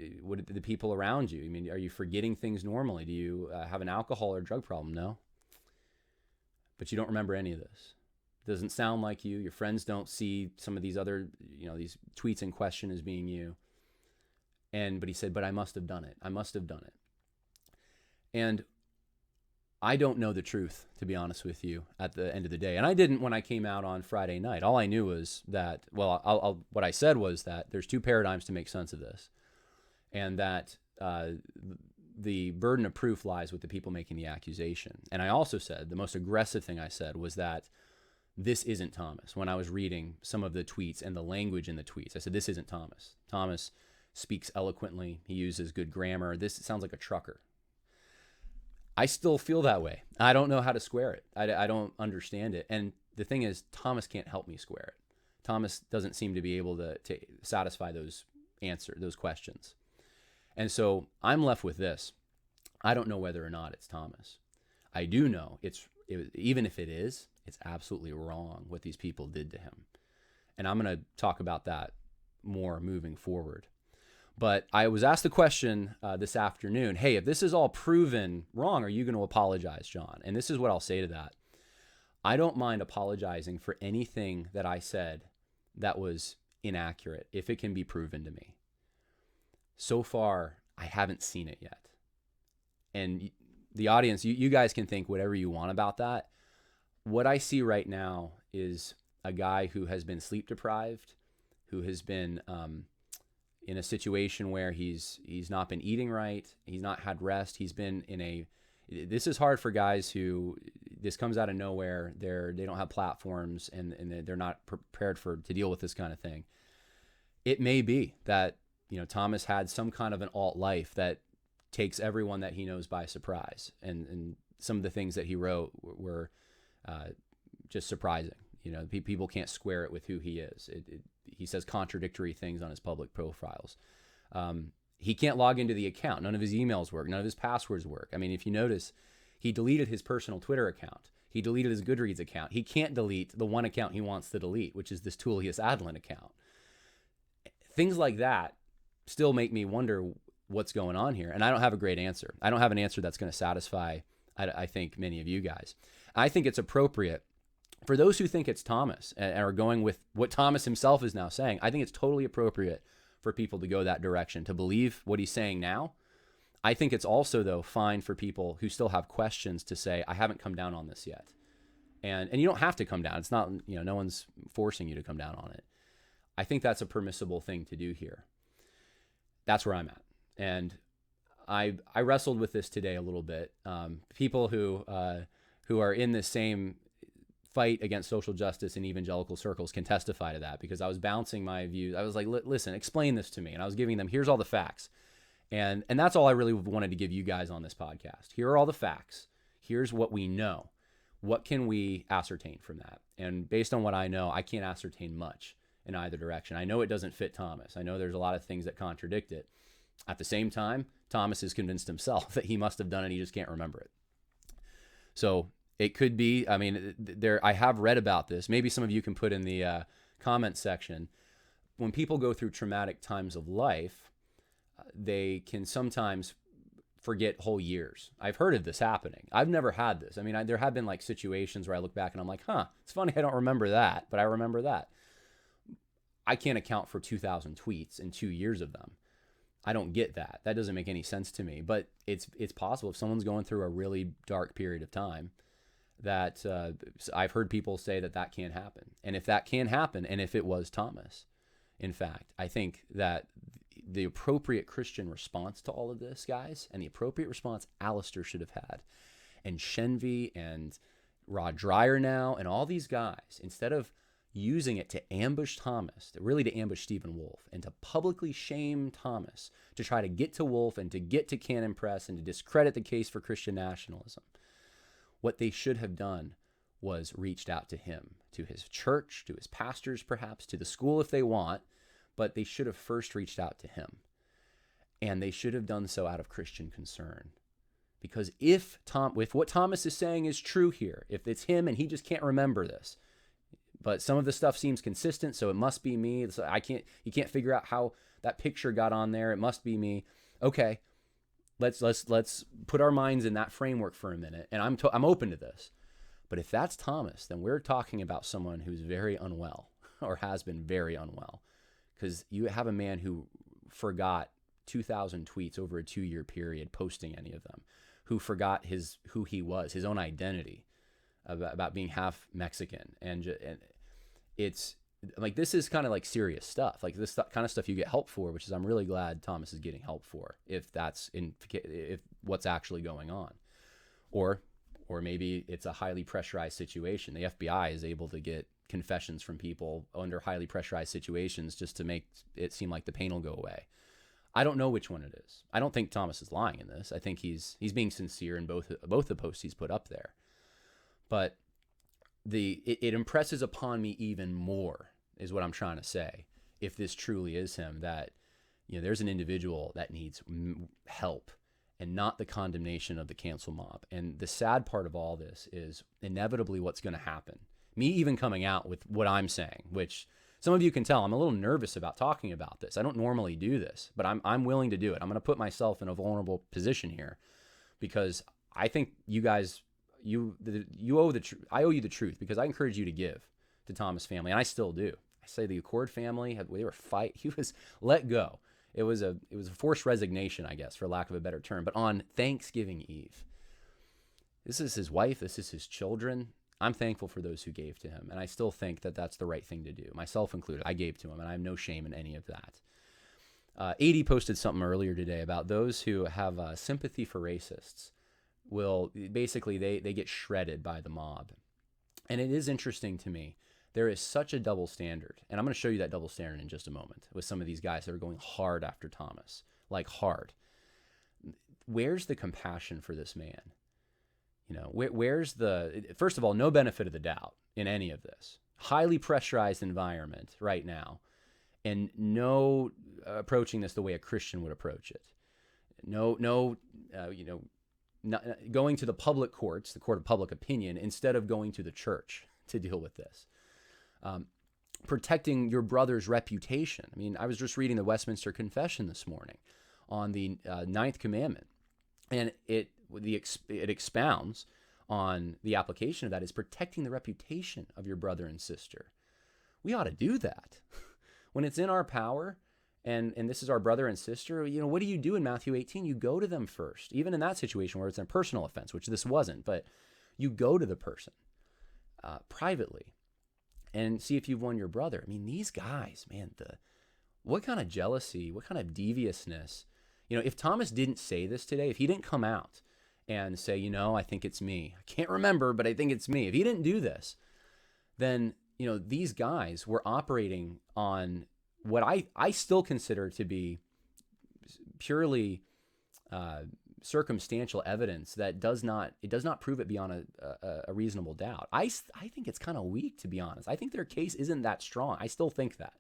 the people around you? I mean, are you forgetting things normally? Do you have an alcohol or drug problem? No. But you don't remember any of this. It doesn't sound like you. Your friends don't see some of these other, these tweets in question as being you. But he said, but I must have done it. I must have done it. And I don't know the truth, to be honest with you, at the end of the day. And I didn't when I came out on Friday night. All I knew was that, what I said was that there's 2 paradigms to make sense of this. And that the burden of proof lies with the people making the accusation. And I also said, the most aggressive thing I said was that this isn't Thomas. When I was reading some of the tweets and the language in the tweets, I said, this isn't Thomas. Thomas speaks eloquently. He uses good grammar. This sounds like a trucker. I still feel that way. I don't know how to square it. I don't understand it. And the thing is, Thomas can't help me square it. Thomas doesn't seem to be able to satisfy those questions. And so I'm left with this. I don't know whether or not it's Thomas. I do know even if it is, it's absolutely wrong what these people did to him. And I'm going to talk about that more moving forward. But I was asked the question this afternoon, hey, if this is all proven wrong, are you going to apologize, John? And this is what I'll say to that. I don't mind apologizing for anything that I said that was inaccurate, if it can be proven to me. So far, I haven't seen it yet. And the audience, you guys can think whatever you want about that. What I see right now is a guy who has been sleep deprived, who has been in a situation where he's not been eating right. He's not had rest. He's been this is hard for guys who, this comes out of nowhere. They don't have platforms and they're not prepared to deal with this kind of thing. It may be that, Thomas had some kind of an alt life that takes everyone that he knows by surprise. And some of the things that he wrote were just surprising. People can't square it with who he is. He says contradictory things on his public profiles. He can't log into the account. None of his emails work. None of his passwords work. I mean, if you notice, he deleted his personal Twitter account. He deleted his Goodreads account. He can't delete the one account he wants to delete, which is this Tullius Adlin account. Things like that still make me wonder what's going on here. And I don't have a great answer. I don't have an answer that's going to satisfy, I think, many of you guys. I think it's appropriate for those who think it's Thomas and are going with what Thomas himself is now saying. I think it's totally appropriate for people to go that direction, to believe what he's saying now. I think it's also, though, fine for people who still have questions to say, I haven't come down on this yet. And you don't have to come down. It's not, no one's forcing you to come down on it. I think that's a permissible thing to do here. That's where I'm at. And I wrestled with this today a little bit. People who are in this same fight against social justice in evangelical circles can testify to that, because I was bouncing my views. I was like, listen, explain this to me. And I was giving them, here's all the facts. And that's all I really wanted to give you guys on this podcast. Here are all the facts. Here's what we know. What can we ascertain from that? And based on what I know, I can't ascertain much in either direction. I know it doesn't fit Thomas. I know there's a lot of things that contradict it. At the same time, Thomas has convinced himself that he must have done it. He just can't remember it. So it could be, I have read about this. Maybe some of you can put in the comment section. When people go through traumatic times of life, they can sometimes forget whole years. I've heard of this happening. I've never had this. There have been like situations where I look back and I'm like, it's funny I don't remember that, but I remember that. I can't account for 2,000 tweets and 2 years of them. I don't get that. That doesn't make any sense to me. But it's possible if someone's going through a really dark period of time, that I've heard people say that can happen. And if that can happen, and if it was Thomas, in fact, I think that the appropriate Christian response to all of this, guys, and the appropriate response Alistair should have had, and Shenvi and Rod Dreyer now, and all these guys, instead of using it to ambush Thomas, really to ambush Stephen Wolfe, and to publicly shame Thomas, to try to get to Wolfe and to get to Canon Press and to discredit the case for Christian nationalism. What they should have done was reached out to him, to his church, to his pastors perhaps, to the school if they want, but they should have first reached out to him. And they should have done so out of Christian concern. Because if what Thomas is saying is true here, if it's him and he just can't remember this, but some of the stuff seems consistent, so it must be me. You can't figure out how that picture got on there. It must be me. Okay, let's put our minds in that framework for a minute, and I'm open to this. But if that's Thomas, then we're talking about someone who's very unwell, or has been very unwell, because you have a man who forgot 2,000 tweets over a 2-year period, posting any of them, who forgot who he was, his own identity, about being half Mexican, and it's like, this is kind of like serious stuff, like this kind of stuff you get help for, which is, I'm really glad Thomas is getting help for, if what's actually going on, or maybe it's a highly pressurized situation. The FBI is able to get confessions from people under highly pressurized situations just to make it seem like the pain will go away. I don't know which one it is. I don't think Thomas is lying in this. I think he's being sincere in both the posts he's put up there. But it impresses upon me even more, is what I'm trying to say, if this truly is him, that there's an individual that needs help and not the condemnation of the cancel mob. And the sad part of all this is inevitably what's going to happen. Me even coming out with what I'm saying, which some of you can tell I'm a little nervous about talking about this. I don't normally do this, but I'm willing to do it. I'm going to put myself in a vulnerable position here, because I think you guys, I owe you the truth, because I encourage you to give to Thomas' family, and I still do. I say the Achord family, they were he was let go. It was a forced resignation, I guess, for lack of a better term. But on Thanksgiving Eve, this is his wife, this is his children. I'm thankful for those who gave to him, and I still think that that's the right thing to do, myself included. I gave to him, and I have no shame in any of that. 80 posted something earlier today about those who have sympathy for racists will basically, they get shredded by the mob. And it is interesting to me. There is such a double standard, and I'm going to show you that double standard in just a moment with some of these guys that are going hard after Thomas, like hard. Where's the compassion for this man? Where's first of all, no benefit of the doubt in any of this. Highly pressurized environment right now, and no approaching this the way a Christian would approach it. No, not going to the public courts, the court of public opinion, instead of going to the church to deal with this. Protecting your brother's reputation. I was just reading the Westminster Confession this morning on the Ninth Commandment, and it expounds on the application of that is protecting the reputation of your brother and sister. We ought to do that when it's in our power. And this is our brother and sister. What do you do in Matthew 18? You go to them first, even in that situation where it's a personal offense, which this wasn't, but you go to the person. privately and see if you've won your brother. I mean, these guys, man, what kind of jealousy, what kind of deviousness. If Thomas didn't say this today, if he didn't come out and say, I think it's me. I can't remember, but I think it's me. If he didn't do this, then, these guys were operating on what I still consider to be purely circumstantial evidence that does not prove it beyond a reasonable doubt. I think it's kind of weak, to be honest. I think their case isn't that strong. I still think that.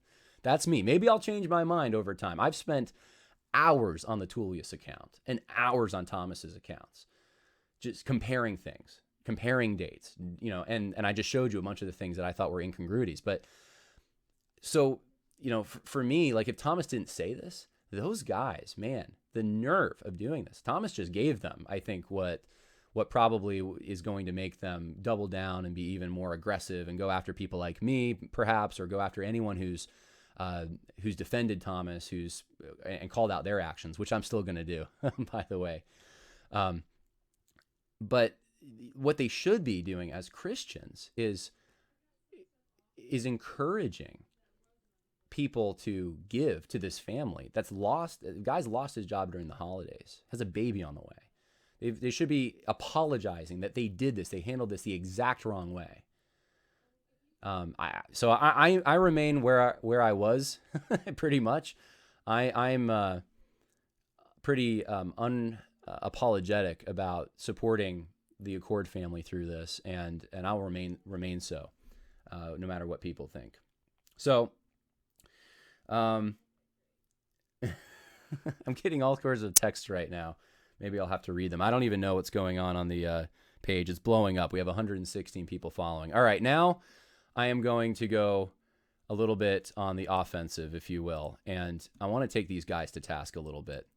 That's me. Maybe I'll change my mind over time. I've spent hours on the Tullius account and hours on Thomas's accounts, just comparing things, comparing dates, and I just showed you a bunch of the things that I thought were incongruities. But so, for me, like, if Thomas didn't say this, those guys, man, the nerve of doing this. Thomas just gave them, I think, what probably is going to make them double down and be even more aggressive and go after people like me, perhaps, or go after anyone who's defended Thomas, and called out their actions, which I'm still going to do, by the way. But what they should be doing as Christians is encouraging people to give to this family that's lost. The guy's lost his job during the holidays, has a baby on the way. They should be apologizing that they did this. They handled this the exact wrong way. I remain where I was pretty much. I'm pretty unapologetic about supporting the Achord family through this, and I'll remain so, no matter what people think. So, I'm getting all sorts of texts right now. Maybe I'll have to read them. I don't even know what's going on the page. It's blowing up. We have 116 people following. All right, now I am going to go a little bit on the offensive, if you will, and I want to take these guys to task a little bit.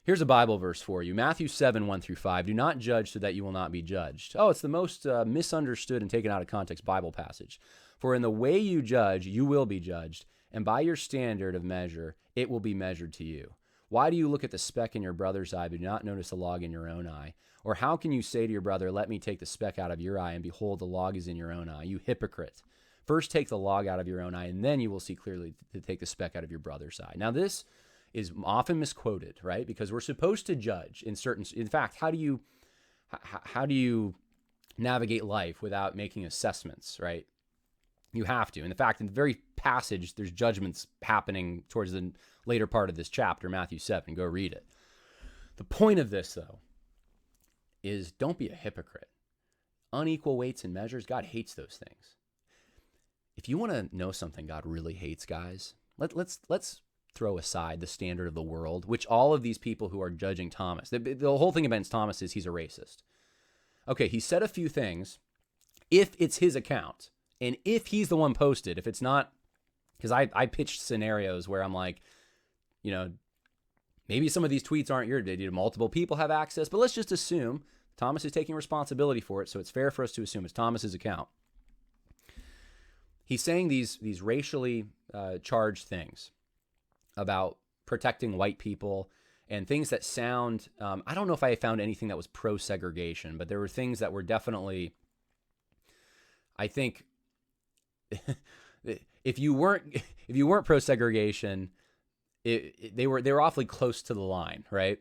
Here's a Bible verse for you. Matthew 7, 1-5. Do not judge so that you will not be judged. Oh, it's the most misunderstood and taken out of context Bible passage. For in the way you judge, you will be judged, and by your standard of measure, it will be measured to you. Why do you look at the speck in your brother's eye, but do not notice the log in your own eye? Or how can you say to your brother, let me take the speck out of your eye, and behold, the log is in your own eye? You hypocrite. First take the log out of your own eye, and then you will see clearly to take the speck out of your brother's eye. Now, this is often misquoted, right? Because we're supposed to judge in fact, how do you navigate life without making assessments, right? You have to. In fact, in the very passage, there's judgments happening towards the later part of this chapter, Matthew 7. Go read it. The point of this, though, is don't be a hypocrite. Unequal weights and measures, God hates those things. If you want to know something God really hates, guys, let's throw aside the standard of the world, which all of these people who are judging Thomas, the whole thing against Thomas is he's a racist. Okay, he said a few things. If it's his account, and if he's the one posted, if it's not, because I pitched scenarios where I'm like, maybe some of these tweets aren't your, multiple people have access, but let's just assume Thomas is taking responsibility for it, so it's fair for us to assume it's Thomas's account. He's saying these racially charged things about protecting white people and things that sound, I don't know if I found anything that was pro-segregation, but there were things that were definitely, I think, if you weren't pro-segregation, they were awfully close to the line, right?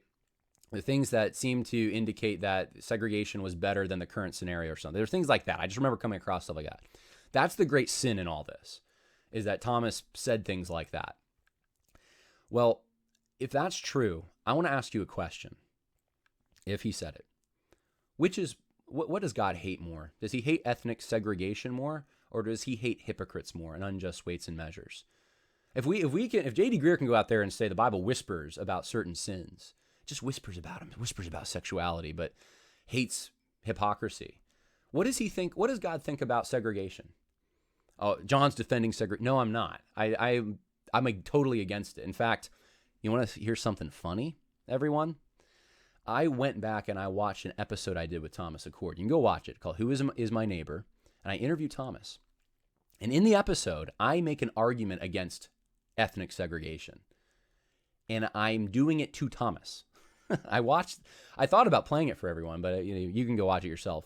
The things that seemed to indicate that segregation was better than the current scenario or something. There's things like that. I just remember coming across stuff like that. That's the great sin in all this, is that Thomas said things like that. Well, if that's true, I want to ask you a question. If he said it, what does God hate more? Does he hate ethnic segregation more, or does he hate hypocrites more and unjust weights and measures? If J.D. Greear can go out there and say the Bible whispers about certain sins, just whispers about them, whispers about sexuality, but hates hypocrisy. What does he think? What does God think about segregation? Oh, John's defending segregation. No, I'm not. I'm totally against it. In fact, you want to hear something funny, everyone? I went back and I watched an episode I did with Thomas Achord. You can go watch it, called Who is My Neighbor? And I interview Thomas. And in the episode, I make an argument against ethnic segregation. And I'm doing it to Thomas. I thought about playing it for everyone, but you can go watch it yourself.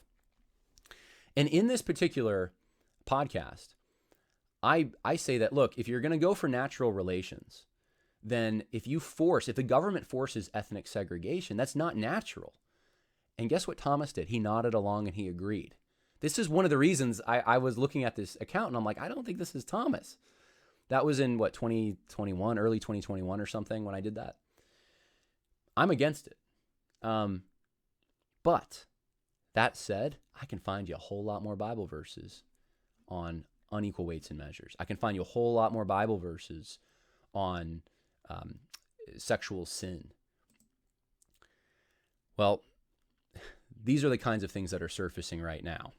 And in this particular podcast, I say that, look, if you're going to go for natural relations, then if the government forces ethnic segregation, that's not natural. And guess what Thomas did? He nodded along and he agreed. This is one of the reasons I was looking at this account and I'm like, I don't think this is Thomas. That was in 2021, early 2021 or something when I did that. I'm against it. But that said, I can find you a whole lot more Bible verses on unequal weights and measures. I can find you a whole lot more Bible verses on sexual sin. Well, these are the kinds of things that are surfacing right now.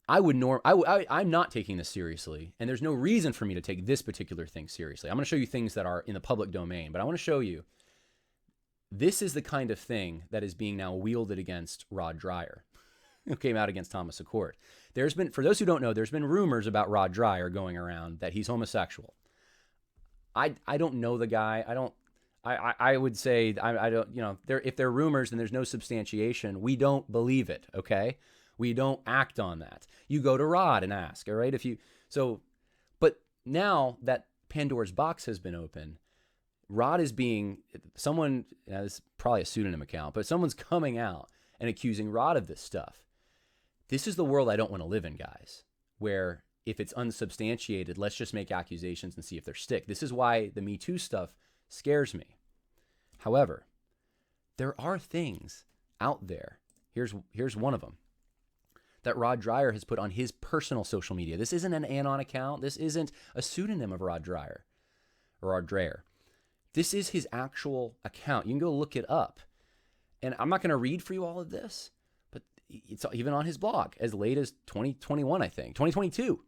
I'm not taking this seriously, and there's no reason for me to take this particular thing seriously. I'm going to show you things that are in the public domain, but I want to show you this is the kind of thing that is being now wielded against Rod Dreher, who came out against Thomas Achord. For those who don't know, there's been rumors about Rod Dreher going around that he's homosexual. I don't know the guy. I would say I don't, if they're rumors and there's no substantiation, we don't believe it, okay? We don't act on that. You go to Rod and ask, all right? But now that Pandora's box has been open, Rod is being, this is probably a pseudonym account, but someone's coming out and accusing Rod of this stuff. This is the world I don't want to live in, guys, where if it's unsubstantiated, let's just make accusations and see if they stick. This is why the Me Too stuff scares me. However, there are things out there. Here's one of them that Rod Dreher has put on his personal social media. This isn't an Anon account. This isn't a pseudonym of Rod Dreher or Rod Dreher. This is his actual account. You can go look it up. And I'm not going to read for you all of this, but it's even on his blog as late as 2021, I think, 2022.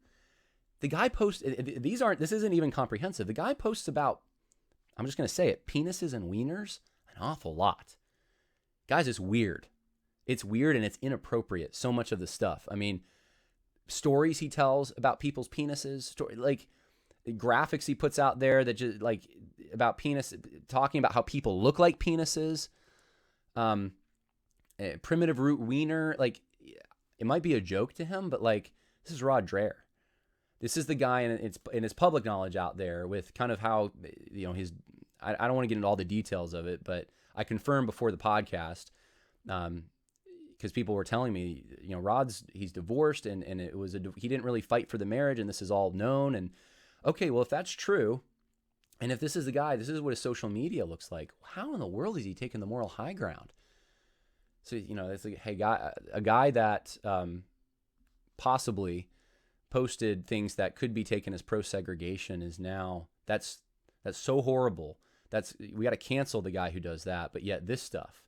The guy posts, this isn't even comprehensive. The guy posts about, I'm just going to say it, penises and wieners, an awful lot. Guys, it's weird. It's weird and it's inappropriate, so much of the stuff. I mean, stories he tells about people's penises, like graphics he puts out there that just like about penis, talking about how people look like penises. Primitive root wiener, like it might be a joke to him, but like this is Rod Dreher. This is the guy in his public knowledge out there with kind of how, his, I don't want to get into all the details of it, but I confirmed before the podcast, because people were telling me, he's divorced and he didn't really fight for the marriage and this is all known. And okay, well, if that's true, and if this is the guy, this is what his social media looks like, how in the world is he taking the moral high ground? So, it's like, hey, a guy that possibly posted things that could be taken as pro-segregation is now, that's so horrible. We got to cancel the guy who does that. But yet this stuff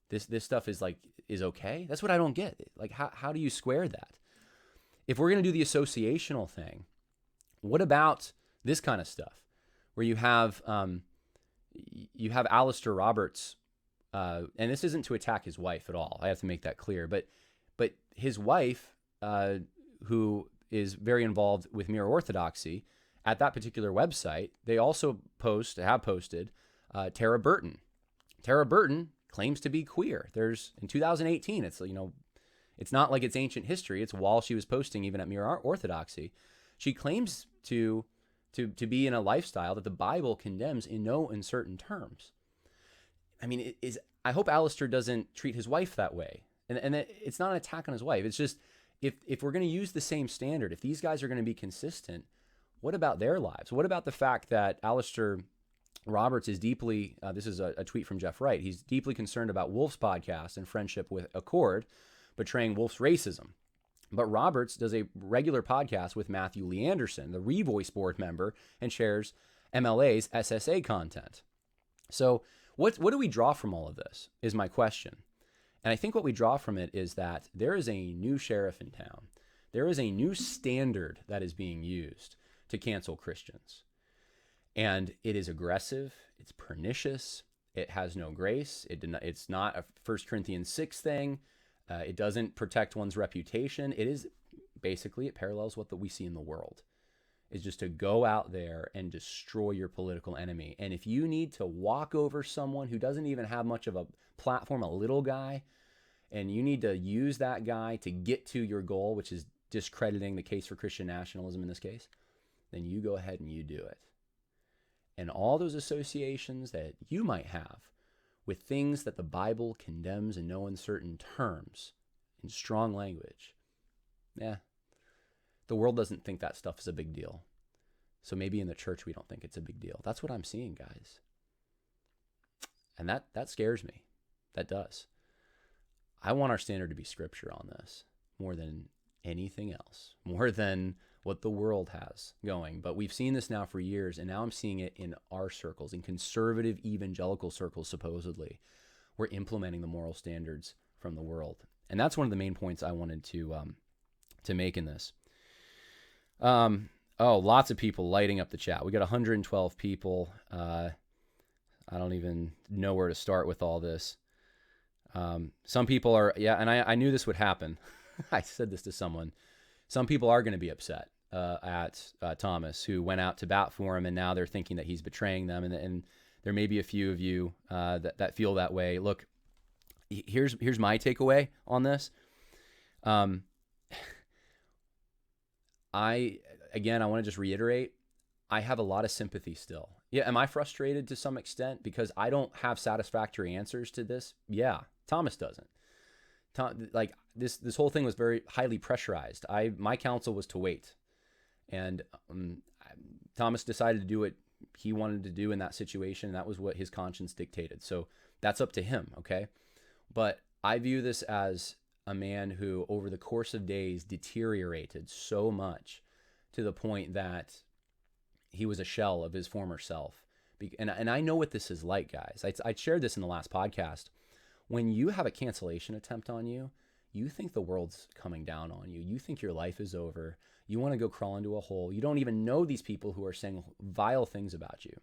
is okay. That's what I don't get. Like, how do you square that? If we're going to do the associational thing, what about this kind of stuff where you have Alistair Roberts, and this isn't to attack his wife at all. I have to make that clear. But his wife, who is very involved with Mere Orthodoxy, at that particular website, they also have posted Tara Burton. Tara Burton claims to be queer. In 2018, it's not like it's ancient history. It's while she was posting even at Mere Orthodoxy. She claims to be in a lifestyle that the Bible condemns in no uncertain terms. I mean, I hope Alistair doesn't treat his wife that way. And it's not an attack on his wife. It's just, if we're going to use the same standard, if these guys are going to be consistent, what about their lives? What about the fact that Alistair Roberts is deeply, this is a tweet from Jeff Wright, he's deeply concerned about Wolf's podcast and friendship with Achord, betraying Wolf's racism. But Roberts does a regular podcast with Matthew Lee Anderson, the Revoice board member, and shares MLA's SSA content. So what do we draw from all of this is my question. And I think what we draw from it is that there is a new sheriff in town. There is a new standard that is being used to cancel Christians. And it is aggressive, it's pernicious, it has no grace, it's not a 1 Corinthians 6 thing, it doesn't protect one's reputation. It is basically, it parallels what we see in the world. Is just to go out there and destroy your political enemy. And if you need to walk over someone who doesn't even have much of a platform, a little guy, and you need to use that guy to get to your goal, which is discrediting the case for Christian nationalism in this case, then you go ahead and you do it. And all those associations that you might have with things that the Bible condemns in no uncertain terms, in strong language, the world doesn't think that stuff is a big deal. So maybe in the church we don't think it's a big deal. That's what I'm seeing, guys. And that scares me. That does. I want our standard to be Scripture on this more than anything else, more than what the world has going. But we've seen this now for years, and now I'm seeing it in our circles, in conservative evangelical circles, supposedly. We're implementing the moral standards from the world. And that's one of the main points I wanted to make in this. Lots of people lighting up the chat. We got 112 people. I don't even know where to start with all this. Some people are, and I knew this would happen. I said this to someone. Some people are going to be upset at Thomas, who went out to bat for him, and now they're thinking that he's betraying them. And there may be a few of you that feel that way. Look, here's my takeaway on this. I want to just reiterate, I have a lot of sympathy still. Yeah, am I frustrated to some extent because I don't have satisfactory answers to this? Yeah, Thomas doesn't. This whole thing was very highly pressurized. My counsel was to wait, and Thomas decided to do what he wanted to do in that situation. And that was what his conscience dictated. So that's up to him, okay? But I view this as a man who, over the course of days, deteriorated so much to the point that he was a shell of his former self. And I know what this is like, guys. I shared this in the last podcast. When you have a cancellation attempt on you, you think the world's coming down on you. You think your life is over. You want to go crawl into a hole. You don't even know these people who are saying vile things about you.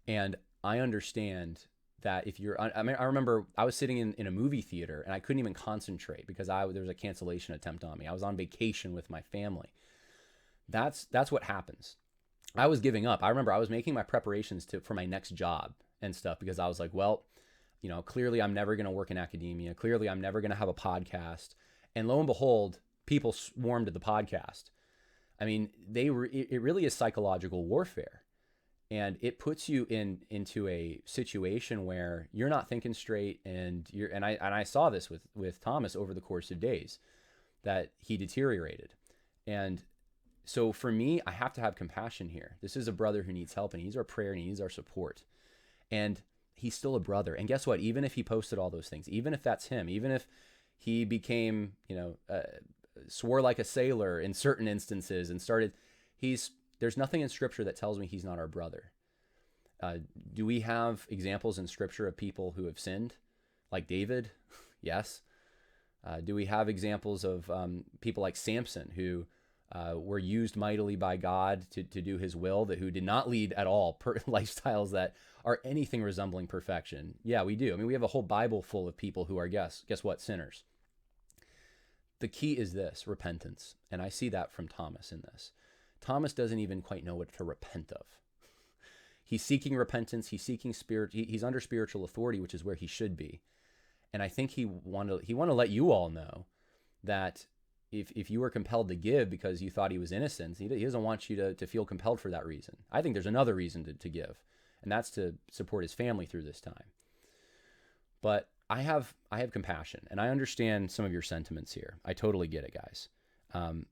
And I understand that if you're, I remember I was sitting in a movie theater and I couldn't even concentrate because there was a cancellation attempt on me. I was on vacation with my family. That's what happens. I was giving up. I remember I was making my preparations for my next job and stuff because I was like, well, clearly I'm never going to work in academia. Clearly I'm never going to have a podcast. And lo and behold, people swarmed to the podcast. I mean, it really is psychological warfare. And it puts you into a situation where you're not thinking straight, and I saw this with Thomas over the course of days, that he deteriorated. And so for me, I have to have compassion here. This is a brother who needs help, and he needs our prayer, and he needs our support. And he's still a brother. And guess what? Even if he posted all those things, even if that's him, even if he became, swore like a sailor in certain instances and there's nothing in Scripture that tells me he's not our brother. Do we have examples in Scripture of people who have sinned, like David? Yes. Do we have examples of people like Samson who were used mightily by God to do his will, who did not lead at all lifestyles that are anything resembling perfection? Yeah, we do. I mean, we have a whole Bible full of people who are, guess what, sinners. The key is this, repentance. And I see that from Thomas in this. Thomas doesn't even quite know what to repent of. He's seeking repentance. He's seeking he's under spiritual authority, which is where he should be. And I think he want to let you all know that if you were compelled to give because you thought he was innocent, he doesn't want you to feel compelled for that reason. I think there's another reason to give, and that's to support his family through this time. But I have compassion, and I understand some of your sentiments here. I totally get it, guys.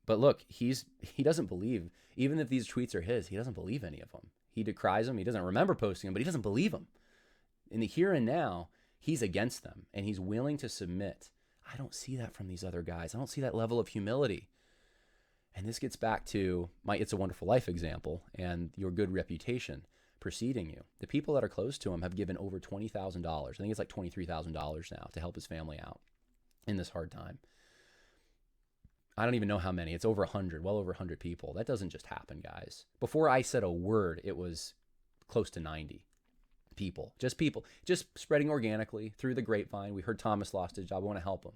But look, he doesn't believe, even if these tweets are his, he doesn't believe any of them. He decries them. He doesn't remember posting them, but he doesn't believe them. In the here and now, he's against them, and he's willing to submit. I don't see that from these other guys. I don't see that level of humility. And this gets back to my It's a Wonderful Life example and your good reputation preceding you. The people that are close to him have given over $20,000. I think it's like $23,000 now to help his family out in this hard time. I don't even know how many. It's over 100, well over 100 people. That doesn't just happen, guys. Before I said a word, it was close to 90 people. Just spreading organically through the grapevine. We heard Thomas lost his job. We want to help him.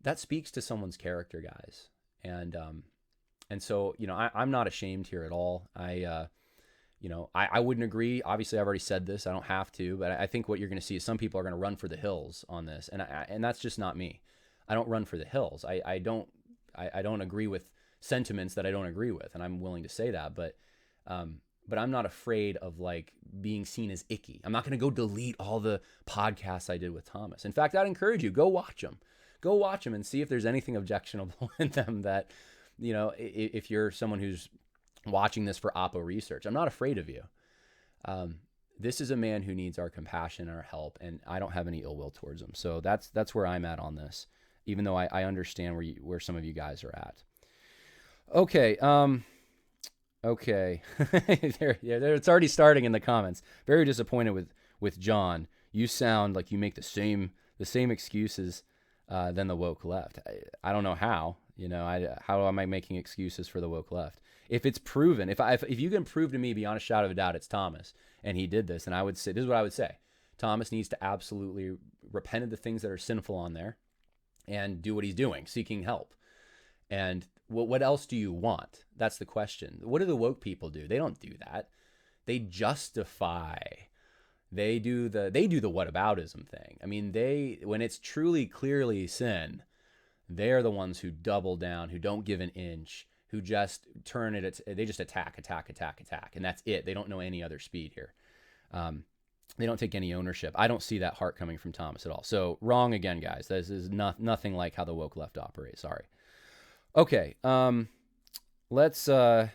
That speaks to someone's character, guys. And so, I'm not ashamed here at all. I wouldn't agree. Obviously, I've already said this. I don't have to, but I think what you're going to see is some people are going to run for the hills on this, and that's just not me. I don't run for the hills. I don't agree with sentiments that I don't agree with, and I'm willing to say that. But I'm not afraid of like being seen as icky. I'm not going to go delete all the podcasts I did with Thomas. In fact, I'd encourage you, go watch them and see if there's anything objectionable in them that, if you're someone who's watching this for Oppo research. I'm not afraid of you. This is a man who needs our compassion and our help, and I don't have any ill will towards him. So that's where I'm at on this, even though I understand where some of you guys are at. Okay. Okay. It's already starting in the comments. Very disappointed with John. You sound like you make the same excuses than the woke left. I don't know how. How am I making excuses for the woke left? If it's proven, if you can prove to me beyond a shadow of a doubt it's Thomas and he did this, and I would say, this is what I would say. Thomas needs to absolutely repent of the things that are sinful on there and do what he's doing, seeking help. And what else do you want? That's the question. What do the woke people do? They don't do that. They justify. They do the whataboutism thing. I mean, when it's truly clearly sin, they're the ones who double down, who don't give an inch, who just turn it. They just attack, and that's it. They don't know any other speed here. They don't take any ownership. I don't see that heart coming from Thomas at all. So wrong again, guys. This is nothing like how the woke left operates. Sorry. Okay. Let's. I've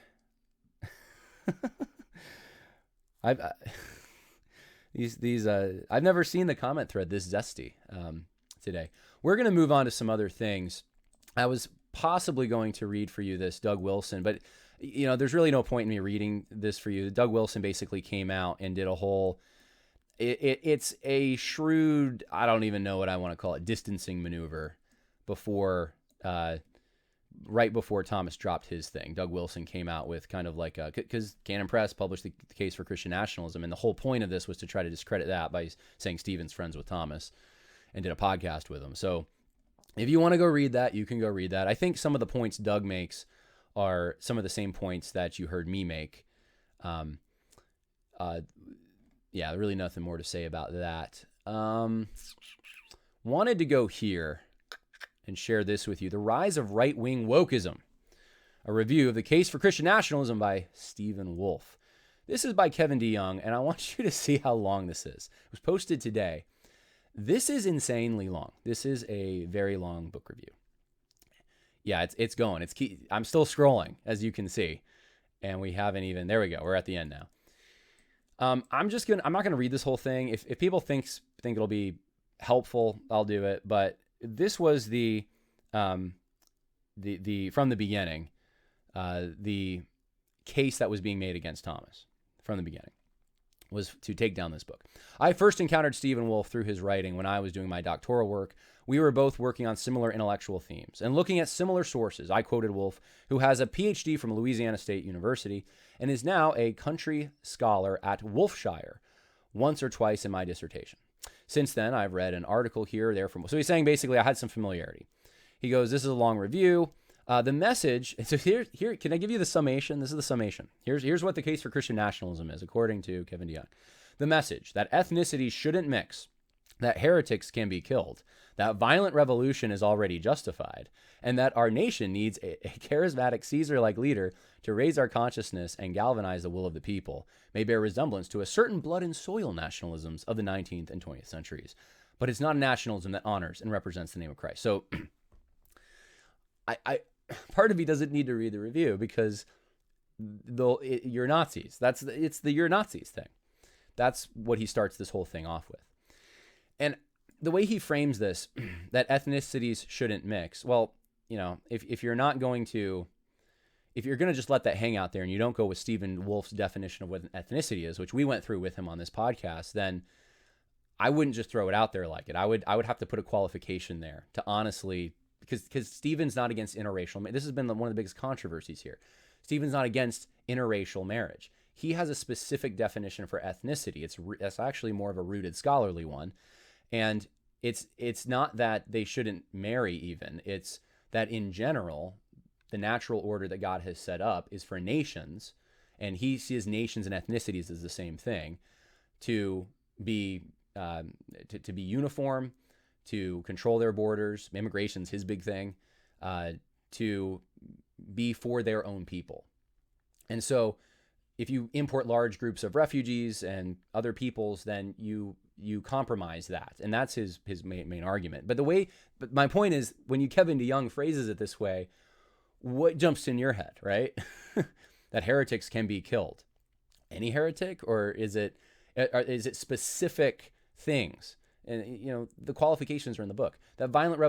never seen the comment thread this zesty today. We're going to move on to some other things. I was possibly going to read for you this Doug Wilson, but there's really no point in me reading this for you. Doug Wilson basically came out and did a whole. It's a shrewd, I don't even know what I want to call it, distancing maneuver before. Right before Thomas dropped his thing, Doug Wilson came out with kind of like because Canon Press published the case for Christian nationalism, and the whole point of this was to try to discredit that by saying Stephen's friends with Thomas, and did a podcast with him. So if you want to go read that, you can go read that. I think some of the points Doug makes are some of the same points that you heard me make. Yeah, really nothing more to say about that. Wanted to go here and share this with you. The Rise of Right-Wing Wokeism, a review of The Case for Christian Nationalism by Stephen Wolfe. This is by Kevin DeYoung, and I want you to see how long this is. It was posted today. This is insanely long. This is a very long book review. Yeah, it's going. I'm still scrolling, as you can see, and we haven't even. There we go. We're at the end now. I'm not gonna read this whole thing. If people think it'll be helpful, I'll do it. But this was the from the beginning, the case that was being made against Thomas from the beginning was to take down this book. I first encountered Stephen Wolfe through his writing when I was doing my doctoral work. We were both working on similar intellectual themes and looking at similar sources. I quoted Wolfe, who has a PhD from Louisiana State University and is now a country scholar at Wolfshire, once or twice in my dissertation. Since then, I've read an article here or there from. So he's saying basically I had some familiarity. He goes, this is a long review. The message. So here. Can I give you the summation? This is the summation. Here's what the case for Christian nationalism is, according to Kevin DeYoung. The message that ethnicities shouldn't mix, that heretics can be killed, that violent revolution is already justified, and that our nation needs a charismatic Caesar-like leader to raise our consciousness and galvanize the will of the people, may bear resemblance to a certain blood and soil nationalisms of the 19th and 20th centuries. But it's not a nationalism that honors and represents the name of Christ. So I part of me doesn't need to read the review because you're Nazis. It's the you're Nazis thing. That's what he starts this whole thing off with. And the way he frames this, that ethnicities shouldn't mix. Well, if you're going to just let that hang out there and you don't go with Stephen Wolfe's definition of what an ethnicity is, which we went through with him on this podcast, then I wouldn't just throw it out there like it. I would have to put a qualification there to honestly, because Stephen's not against interracial. This has been one of the biggest controversies here. Stephen's not against interracial marriage. He has a specific definition for ethnicity. It's actually more of a rooted scholarly one. And it's not that they shouldn't marry even. It's that in general, the natural order that God has set up is for nations and he sees nations and ethnicities as the same thing, to be to be uniform, to control their borders. Immigration's his big thing, to be for their own people. And so if you import large groups of refugees and other peoples, then you compromise that. And that's his main argument. But my point is, when Kevin DeYoung phrases it this way, what jumps in your head, right? That heretics can be killed. Any heretic, or is it specific things? And the qualifications are in the book. That violent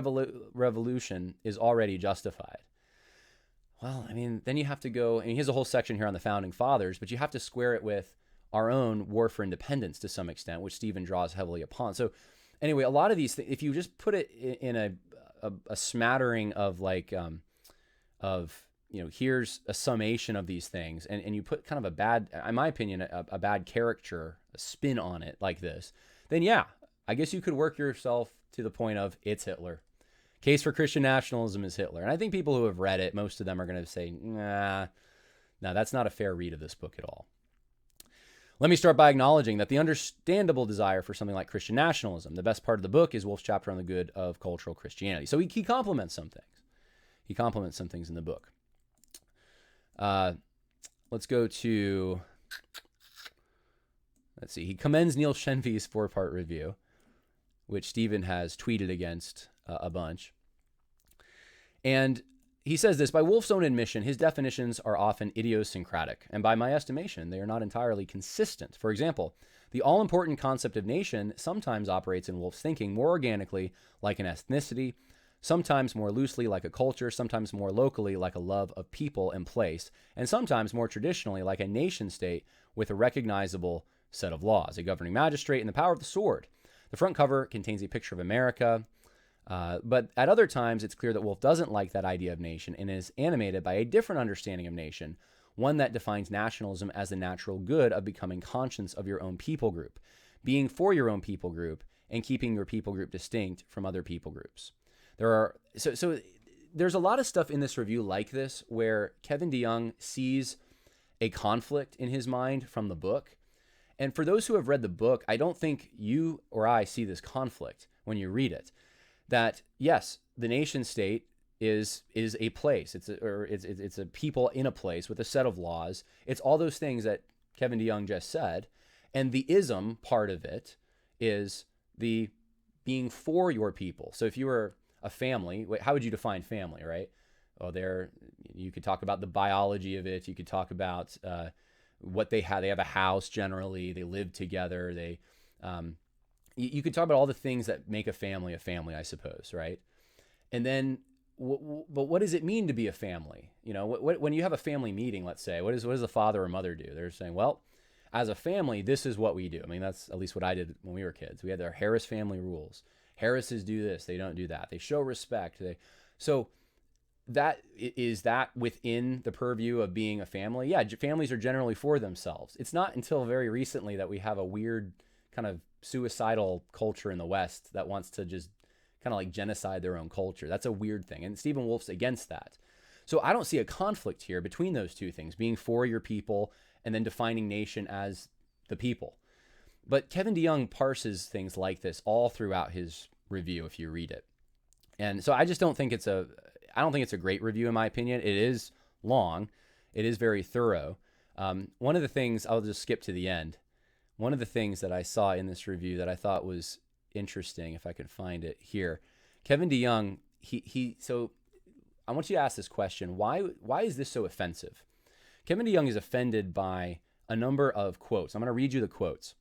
revolution is already justified. Well, I mean, then you have to go, and he has a whole section here on the founding fathers, but you have to square it with our own war for independence to some extent, which Stephen draws heavily upon. So anyway, a lot of these things, if you just put it in a smattering of here's a summation of these things, and you put kind of a bad, in my opinion, a bad caricature, a spin on it like this, then yeah, I guess you could work yourself to the point of it's Hitler. Case for Christian Nationalism is Hitler. And I think people who have read it, most of them are going to say, nah, that's not a fair read of this book at all. Let me start by acknowledging that the understandable desire for something like Christian nationalism, the best part of the book is Wolff's chapter on the good of cultural Christianity. So he complements some things. He complements some things in the book. Let's go to, let's see. He commends Neil Shenvi's 4-part review, which Stephen has tweeted against a bunch. And he says this: by Wolff's own admission, his definitions are often idiosyncratic, and by my estimation, they are not entirely consistent. For example, the all-important concept of nation sometimes operates in Wolff's thinking more organically like an ethnicity, sometimes more loosely like a culture, sometimes more locally like a love of people and place, and sometimes more traditionally like a nation-state with a recognizable set of laws, a governing magistrate, and the power of the sword. The front cover contains a picture of America, but at other times, it's clear that Wolff doesn't like that idea of nation and is animated by a different understanding of nation, one that defines nationalism as the natural good of becoming conscious of your own people group, being for your own people group, and keeping your people group distinct from other people groups. So there's a lot of stuff in this review like this where Kevin DeYoung sees a conflict in his mind from the book. And for those who have read the book, I don't think you or I see this conflict when you read it. That yes, the nation state is a place. It's a people in a place with a set of laws. It's all those things that Kevin DeYoung just said, and the ism part of it is the being for your people. So if you were a family, how would you define family, right? Oh, you could talk about the biology of it. You could talk about what they have. They have a house generally. They live together. You could talk about all the things that make a family, I suppose, right? And then, but what does it mean to be a family? When you have a family meeting, let's say, what does a father or mother do? They're saying, well, as a family, this is what we do. I mean, that's at least what I did when we were kids. We had our Harris family rules. Harrises do this. They don't do that. They show respect. So that is that within the purview of being a family? Yeah, families are generally for themselves. It's not until very recently that we have a weird kind of suicidal culture in the West that wants to just kind of like genocide their own culture. That's a weird thing. And Stephen Wolff's against that. So I don't see a conflict here between those two things, being for your people and then defining nation as the people. But Kevin DeYoung parses things like this all throughout his review if you read it. And so I just don't think it's a great review in my opinion. It is long. It is very thorough. One of the things, I'll just skip to the end. One of the things that I saw in this review that I thought was interesting, if I could find it here, Kevin DeYoung, so I want you to ask this question. Why is this so offensive? Kevin DeYoung is offended by a number of quotes. I'm going to read you the quotes.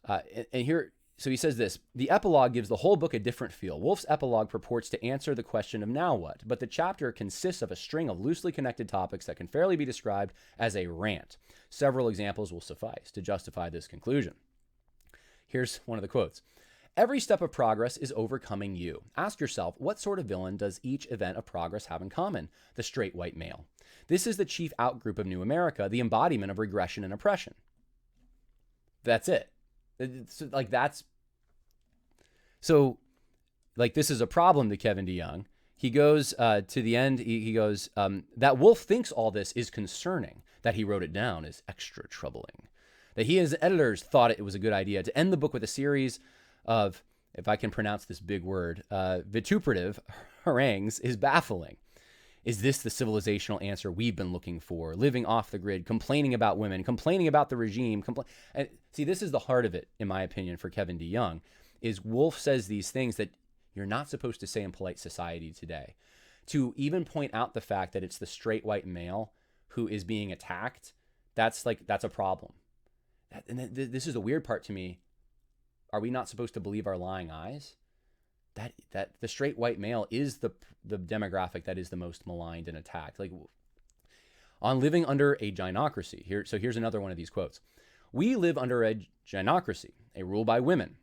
And here, so he says this: the epilogue gives the whole book a different feel. Wolff's epilogue purports to answer the question of now what, but the chapter consists of a string of loosely connected topics that can fairly be described as a rant. Several examples will suffice to justify this conclusion. Here's one of the quotes. Every step of progress is overcoming you. Ask yourself, what sort of villain does each event of progress have in common? The straight white male. This is the chief outgroup of New America, the embodiment of regression and oppression. That's it. This is a problem to Kevin DeYoung. He goes to the end, he goes, that Wolff thinks all this is concerning. That he wrote it down is extra troubling. That he and his editors thought it was a good idea to end the book with a series of, if I can pronounce this big word, vituperative harangues is baffling. Is this the civilizational answer we've been looking for? Living off the grid, complaining about women, complaining about the regime. And see, this is the heart of it, in my opinion, for Kevin DeYoung, is Wolf says these things that you're not supposed to say in polite society today. To even point out the fact that it's the straight white male who is being attacked, that's a problem. And this is the weird part to me. Are we not supposed to believe our lying eyes? That the straight white male is the demographic that is the most maligned and attacked. Like, on living under a gynocracy. Here's another one of these quotes. We live under a gynocracy, a rule by women.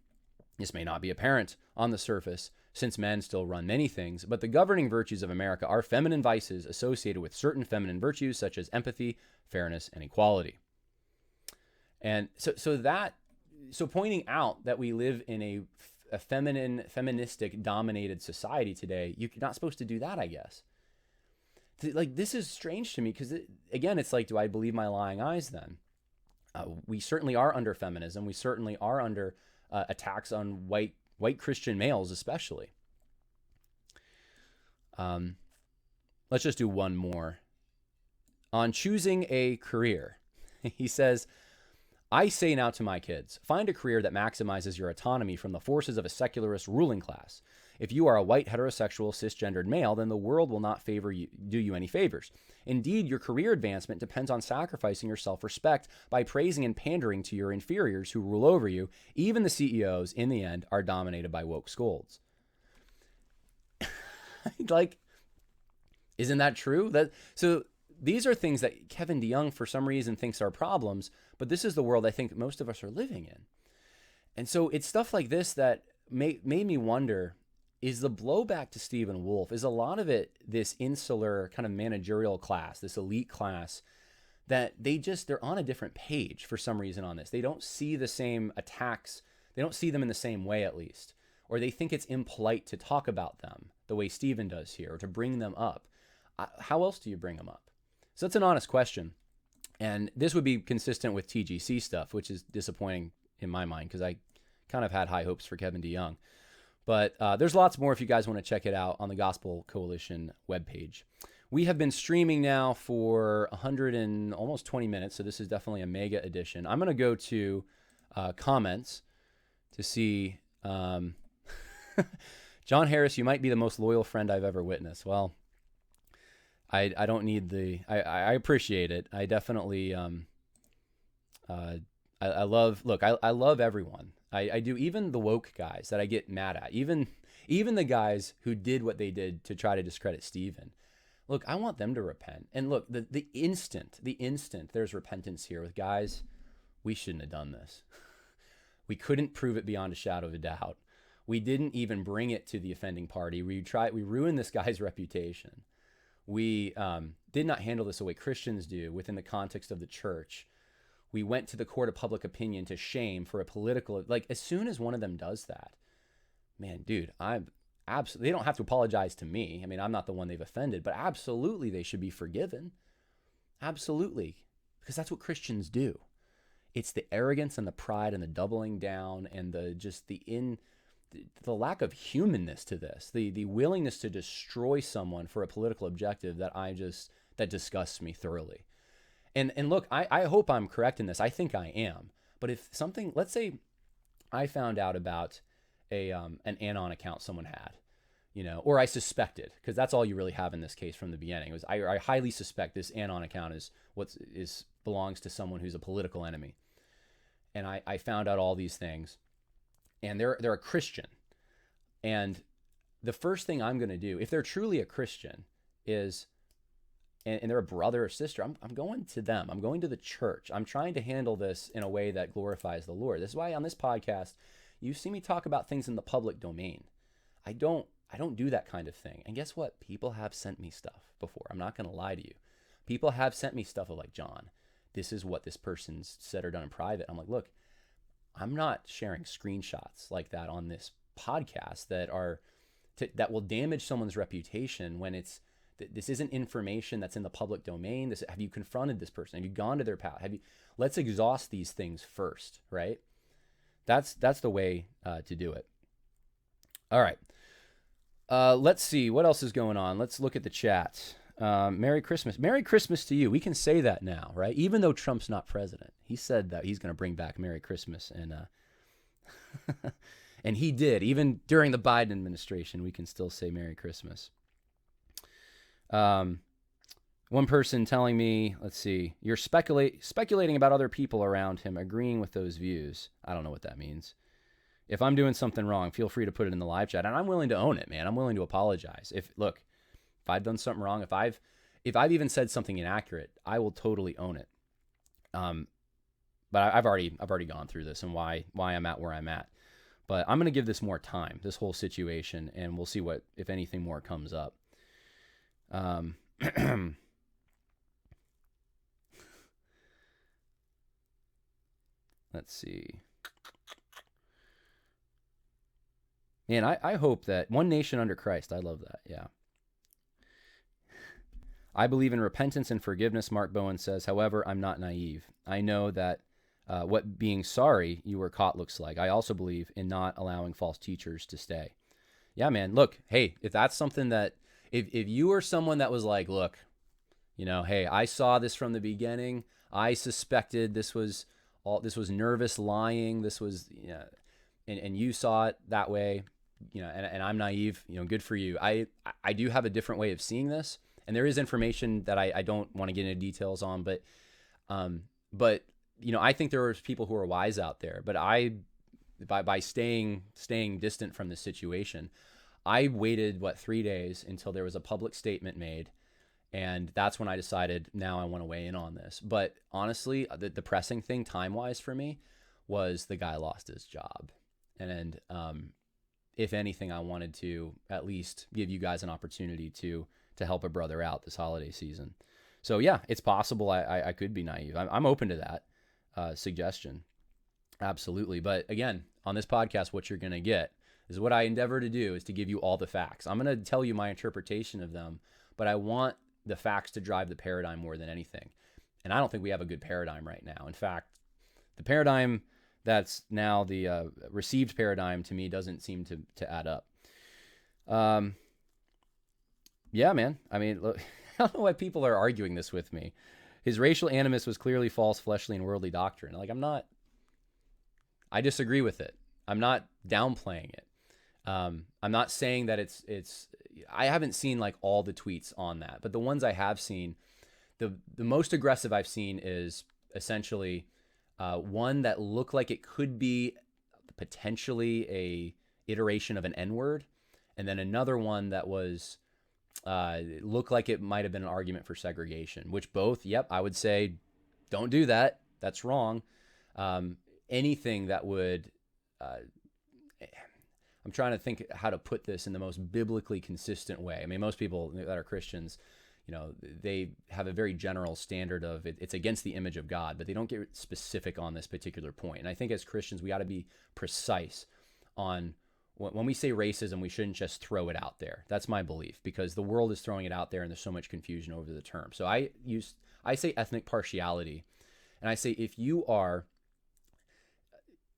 This may not be apparent on the surface, since men still run many things, but the governing virtues of America are feminine vices associated with certain feminine virtues such as empathy, fairness, and equality. And so pointing out that we live in a feministic dominated society today, you're not supposed to do that, I guess. Like, this is strange to me because, again, it's like, do I believe my lying eyes then? We certainly are under feminism. We certainly are under attacks on white Christian males, especially. Let's just do one more. On choosing a career, he says, I say now to my kids, find a career that maximizes your autonomy from the forces of a secularist ruling class. If you are a white, heterosexual, cisgendered male, then the world will not do you any favors. Indeed, your career advancement depends on sacrificing your self-respect by praising and pandering to your inferiors who rule over you. Even the CEOs, in the end, are dominated by woke scolds. Like, isn't that true? So these are things that Kevin DeYoung, for some reason, thinks are problems, but this is the world I think most of us are living in. And so it's stuff like this that made me wonder, is the blowback to Stephen Wolf, is a lot of it this insular kind of managerial class, this elite class, that they're on a different page for some reason on this. They don't see the same attacks. They don't see them in the same way, at least. Or they think it's impolite to talk about them the way Stephen does here, or to bring them up. How else do you bring them up? So that's an honest question. And this would be consistent with TGC stuff, which is disappointing in my mind because I kind of had high hopes for Kevin DeYoung. But there's lots more if you guys want to check it out on the Gospel Coalition webpage. We have been streaming now for 100 and almost 20 minutes, so this is definitely a mega edition. I'm going to go to comments to see. John Harris, you might be the most loyal friend I've ever witnessed. Well, I don't need I appreciate it. I definitely, I love everyone. I do, even the woke guys that I get mad at, even the guys who did what they did to try to discredit Stephen. Look, I want them to repent. And look, the instant there's repentance here with guys, we shouldn't have done this. We couldn't prove it beyond a shadow of a doubt. We didn't even bring it to the offending party. We ruined this guy's reputation. We did not handle this the way Christians do within the context of the church. We went to the court of public opinion to shame for a political, like, as soon as one of them does that, man, dude, I'm absolutely, they don't have to apologize to me. I mean, I'm not the one they've offended, but absolutely they should be forgiven. Absolutely. Because that's what Christians do. It's the arrogance and the pride and the doubling down and the lack of humanness to this, the willingness to destroy someone for a political objective that disgusts me thoroughly. And look, I hope I'm correct in this. I think I am. But if something, let's say I found out about an Anon account someone had, or I suspected, because that's all you really have in this case from the beginning. It was I highly suspect this Anon account belongs to someone who's a political enemy. And I found out all these things. And they're a Christian. And the first thing I'm going to do, if they're truly a Christian, is, and they're a brother or sister, I'm going to them. I'm going to the church. I'm trying to handle this in a way that glorifies the Lord. This is why on this podcast, you see me talk about things in the public domain. I don't do that kind of thing. And guess what? People have sent me stuff before. I'm not going to lie to you. People have sent me stuff of like, John, this is what this person's said or done in private. I'm like, look, I'm not sharing screenshots like that on this podcast that will damage someone's reputation when it's This isn't information that's in the public domain. Have you confronted this person? Have you gone to their pal? Let's exhaust these things first, right? That's the way to do it. All right. Let's see what else is going on. Let's look at the chat. Merry Christmas. Merry Christmas to you. We can say that now, right? Even though Trump's not president, he said that he's going to bring back Merry Christmas, and and he did. Even during the Biden administration, we can still say Merry Christmas. One person telling me, let's see, you're speculating about other people around him, agreeing with those views. I don't know what that means. If I'm doing something wrong, feel free to put it in the live chat, and I'm willing to own it, man. I'm willing to apologize. If I've done something wrong, if I've even said something inaccurate, I will totally own it. But I've already gone through this and why I'm at where I'm at. But I'm going to give this more time, this whole situation, and we'll see what, if anything, more comes up. Let's see. Man, I hope that one nation under Christ. I love that. Yeah. I believe in repentance and forgiveness, Mark Bowen says. However, I'm not naive. I know that what being sorry you were caught looks like. I also believe in not allowing false teachers to stay. Yeah, man. Look, hey, if that's something that, if you were someone that was like, look, hey, I saw this from the beginning. I suspected this was nervous lying. This was, and you saw it that way, and I'm naive, good for you. I do have a different way of seeing this. And there is information that I don't want to get into details on, but I think there are people who are wise out there. But by staying distant from this situation, I waited 3 days until there was a public statement made, and that's when I decided now I want to weigh in on this. But honestly, the depressing thing time-wise for me was the guy lost his job, and if anything, I wanted to at least give you guys an opportunity to help a brother out this holiday season. So yeah, it's possible I could be naive. I'm open to that suggestion. Absolutely. But again, on this podcast, what you're going to get is what I endeavor to do is to give you all the facts. I'm going to tell you my interpretation of them, but I want the facts to drive the paradigm more than anything. And I don't think we have a good paradigm right now. In fact, the paradigm that's now the received paradigm to me doesn't seem to add up. Yeah, man. I mean, look, I don't know why people are arguing this with me. His racial animus was clearly false, fleshly, and worldly doctrine. I disagree with it. I'm not downplaying it. I'm not saying that it's, I haven't seen all the tweets on that, but the ones I have seen, the most aggressive I've seen is essentially one that looked like it could be potentially a iteration of an N-word, and then another one that was, it looked like it might have been an argument for segregation, which both, yep, I would say, don't do that. That's wrong. Anything that would, I'm trying to think how to put this in the most biblically consistent way. I mean, most people that are Christians, they have a very general standard of it's against the image of God, but they don't get specific on this particular point. And I think as Christians, we ought to be precise on when we say racism, we shouldn't just throw it out there. That's my belief, because the world is throwing it out there and there's so much confusion over the term. So I say ethnic partiality, and I say if you are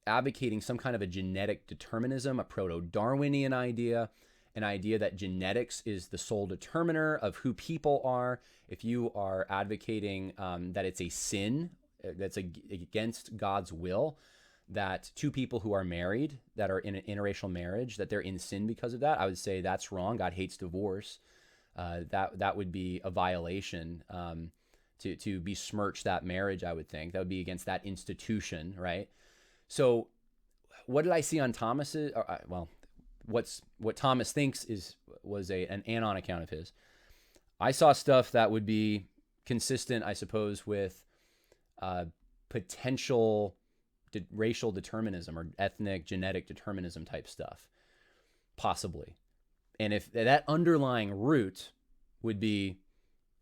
advocating some kind of a genetic determinism, a proto-Darwinian idea, an idea that genetics is the sole determiner of who people are, if you are advocating that it's a sin, that's against God's will, that two people who are married, that are in an interracial marriage, that they're in sin because of that, I would say that's wrong. God hates divorce. That would be a violation to besmirch that marriage, I would think. That would be against that institution, right? So what did I see on Thomas's? What Thomas thinks was an anon account of his. I saw stuff that would be consistent, I suppose, with potential racial determinism or ethnic genetic determinism type stuff, possibly. And if that underlying root would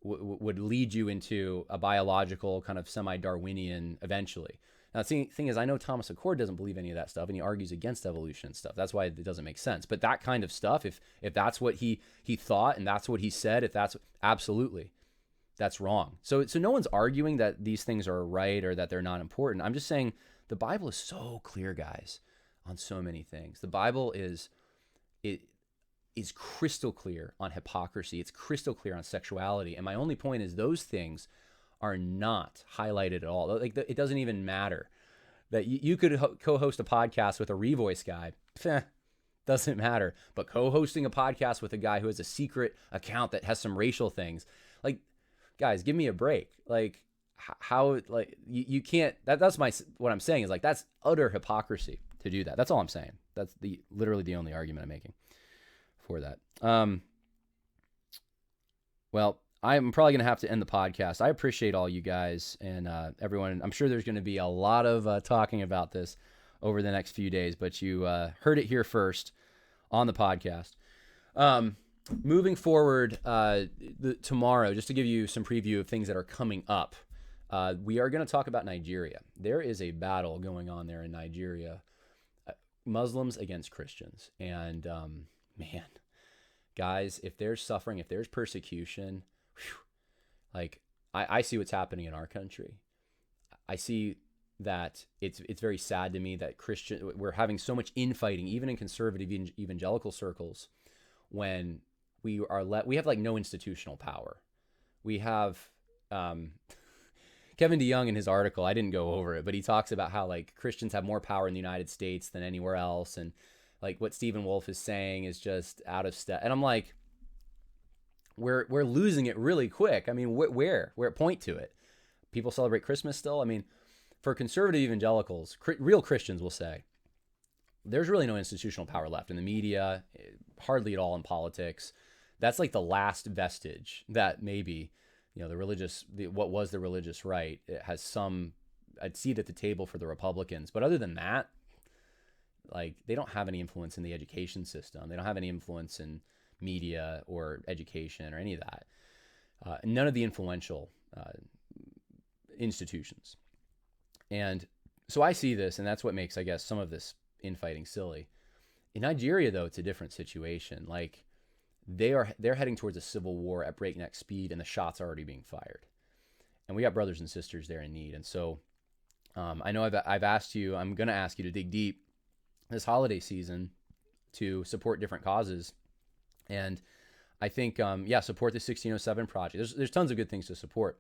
lead you into a biological kind of semi-Darwinian eventually. Now, the thing is, I know Thomas Achord doesn't believe any of that stuff, and he argues against evolution and stuff. That's why it doesn't make sense. But that kind of stuff, if that's what he thought and that's what he said, if that's absolutely, that's wrong. So no one's arguing that these things are right or that they're not important. I'm just saying the Bible is so clear, guys, on so many things. The Bible is crystal clear on hypocrisy. It's crystal clear on sexuality. And my only point is those things are not highlighted at all. Like it doesn't even matter that you could co-host a podcast with a Revoice guy. Doesn't matter. But co-hosting a podcast with a guy who has a secret account that has some racial things, like, guys, give me a break. Like, how, like, you can't, that's what I'm saying is, like, that's utter hypocrisy to do that. That's all I'm saying. That's literally the only argument I'm making for that. Well, I'm probably going to have to end the podcast. I appreciate all you guys and everyone. I'm sure there's going to be a lot of talking about this over the next few days, but you heard it here first on the podcast. Moving forward, tomorrow, just to give you some preview of things that are coming up, we are going to talk about Nigeria. There is a battle going on there in Nigeria, Muslims against Christians. And man, guys, if there's suffering, if there's persecution, like I see what's happening in our country. I see that it's very sad to me that we're having so much infighting, even in conservative evangelical circles, when we have like no institutional power. We have Kevin DeYoung in his article, I didn't go over it, but he talks about how like Christians have more power in the United States than anywhere else, and like what Stephen Wolfe is saying is just out of step. And I'm like, we're losing it really quick. I mean, where point to it? People celebrate Christmas still. I mean, for conservative evangelicals, real Christians will say there's really no institutional power left in the media, hardly at all in politics. That's like the last vestige that maybe, you know, what was the religious right, it has some I'd seat at the table for the Republicans. But other than that, like, they don't have any influence in the education system. They don't have any influence in media or education or any of that. None of the influential institutions. And so I see this, and that's what makes, I guess, some of this infighting silly. In Nigeria, though, it's a different situation. Like, they're heading towards a civil war at breakneck speed, and the shots are already being fired. And we got brothers and sisters there in need. And so I know I've asked you, I'm going to ask you to dig deep this holiday season to support different causes. And I think, support the 1607 Project. There's tons of good things to support,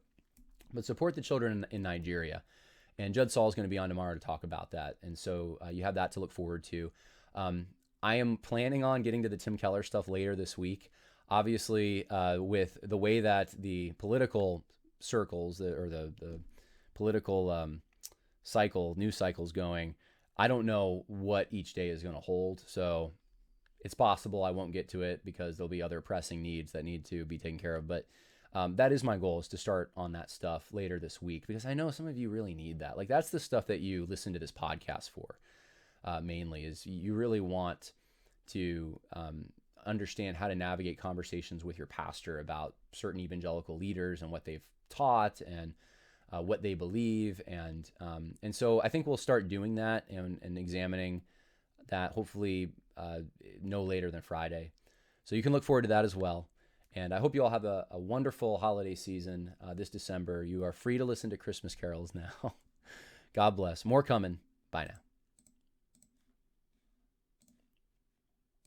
but support the children in Nigeria. And Judd Saul is going to be on tomorrow to talk about that. And so you have that to look forward to. I am planning on getting to the Tim Keller stuff later this week. Obviously, with the way that the political circles or the political news cycle's going, I don't know what each day is going to hold. So it's possible I won't get to it because there'll be other pressing needs that need to be taken care of. But that is my goal, is to start on that stuff later this week, because I know some of you really need that. Like, that's the stuff that you listen to this podcast for, mainly, is you really want to understand how to navigate conversations with your pastor about certain evangelical leaders and what they've taught and what they believe. And so I think we'll start doing that and examining that, hopefully no later than Friday. So you can look forward to that as well. And I hope you all have a wonderful holiday season this December. You are free to listen to Christmas carols now. God bless. More coming. Bye now.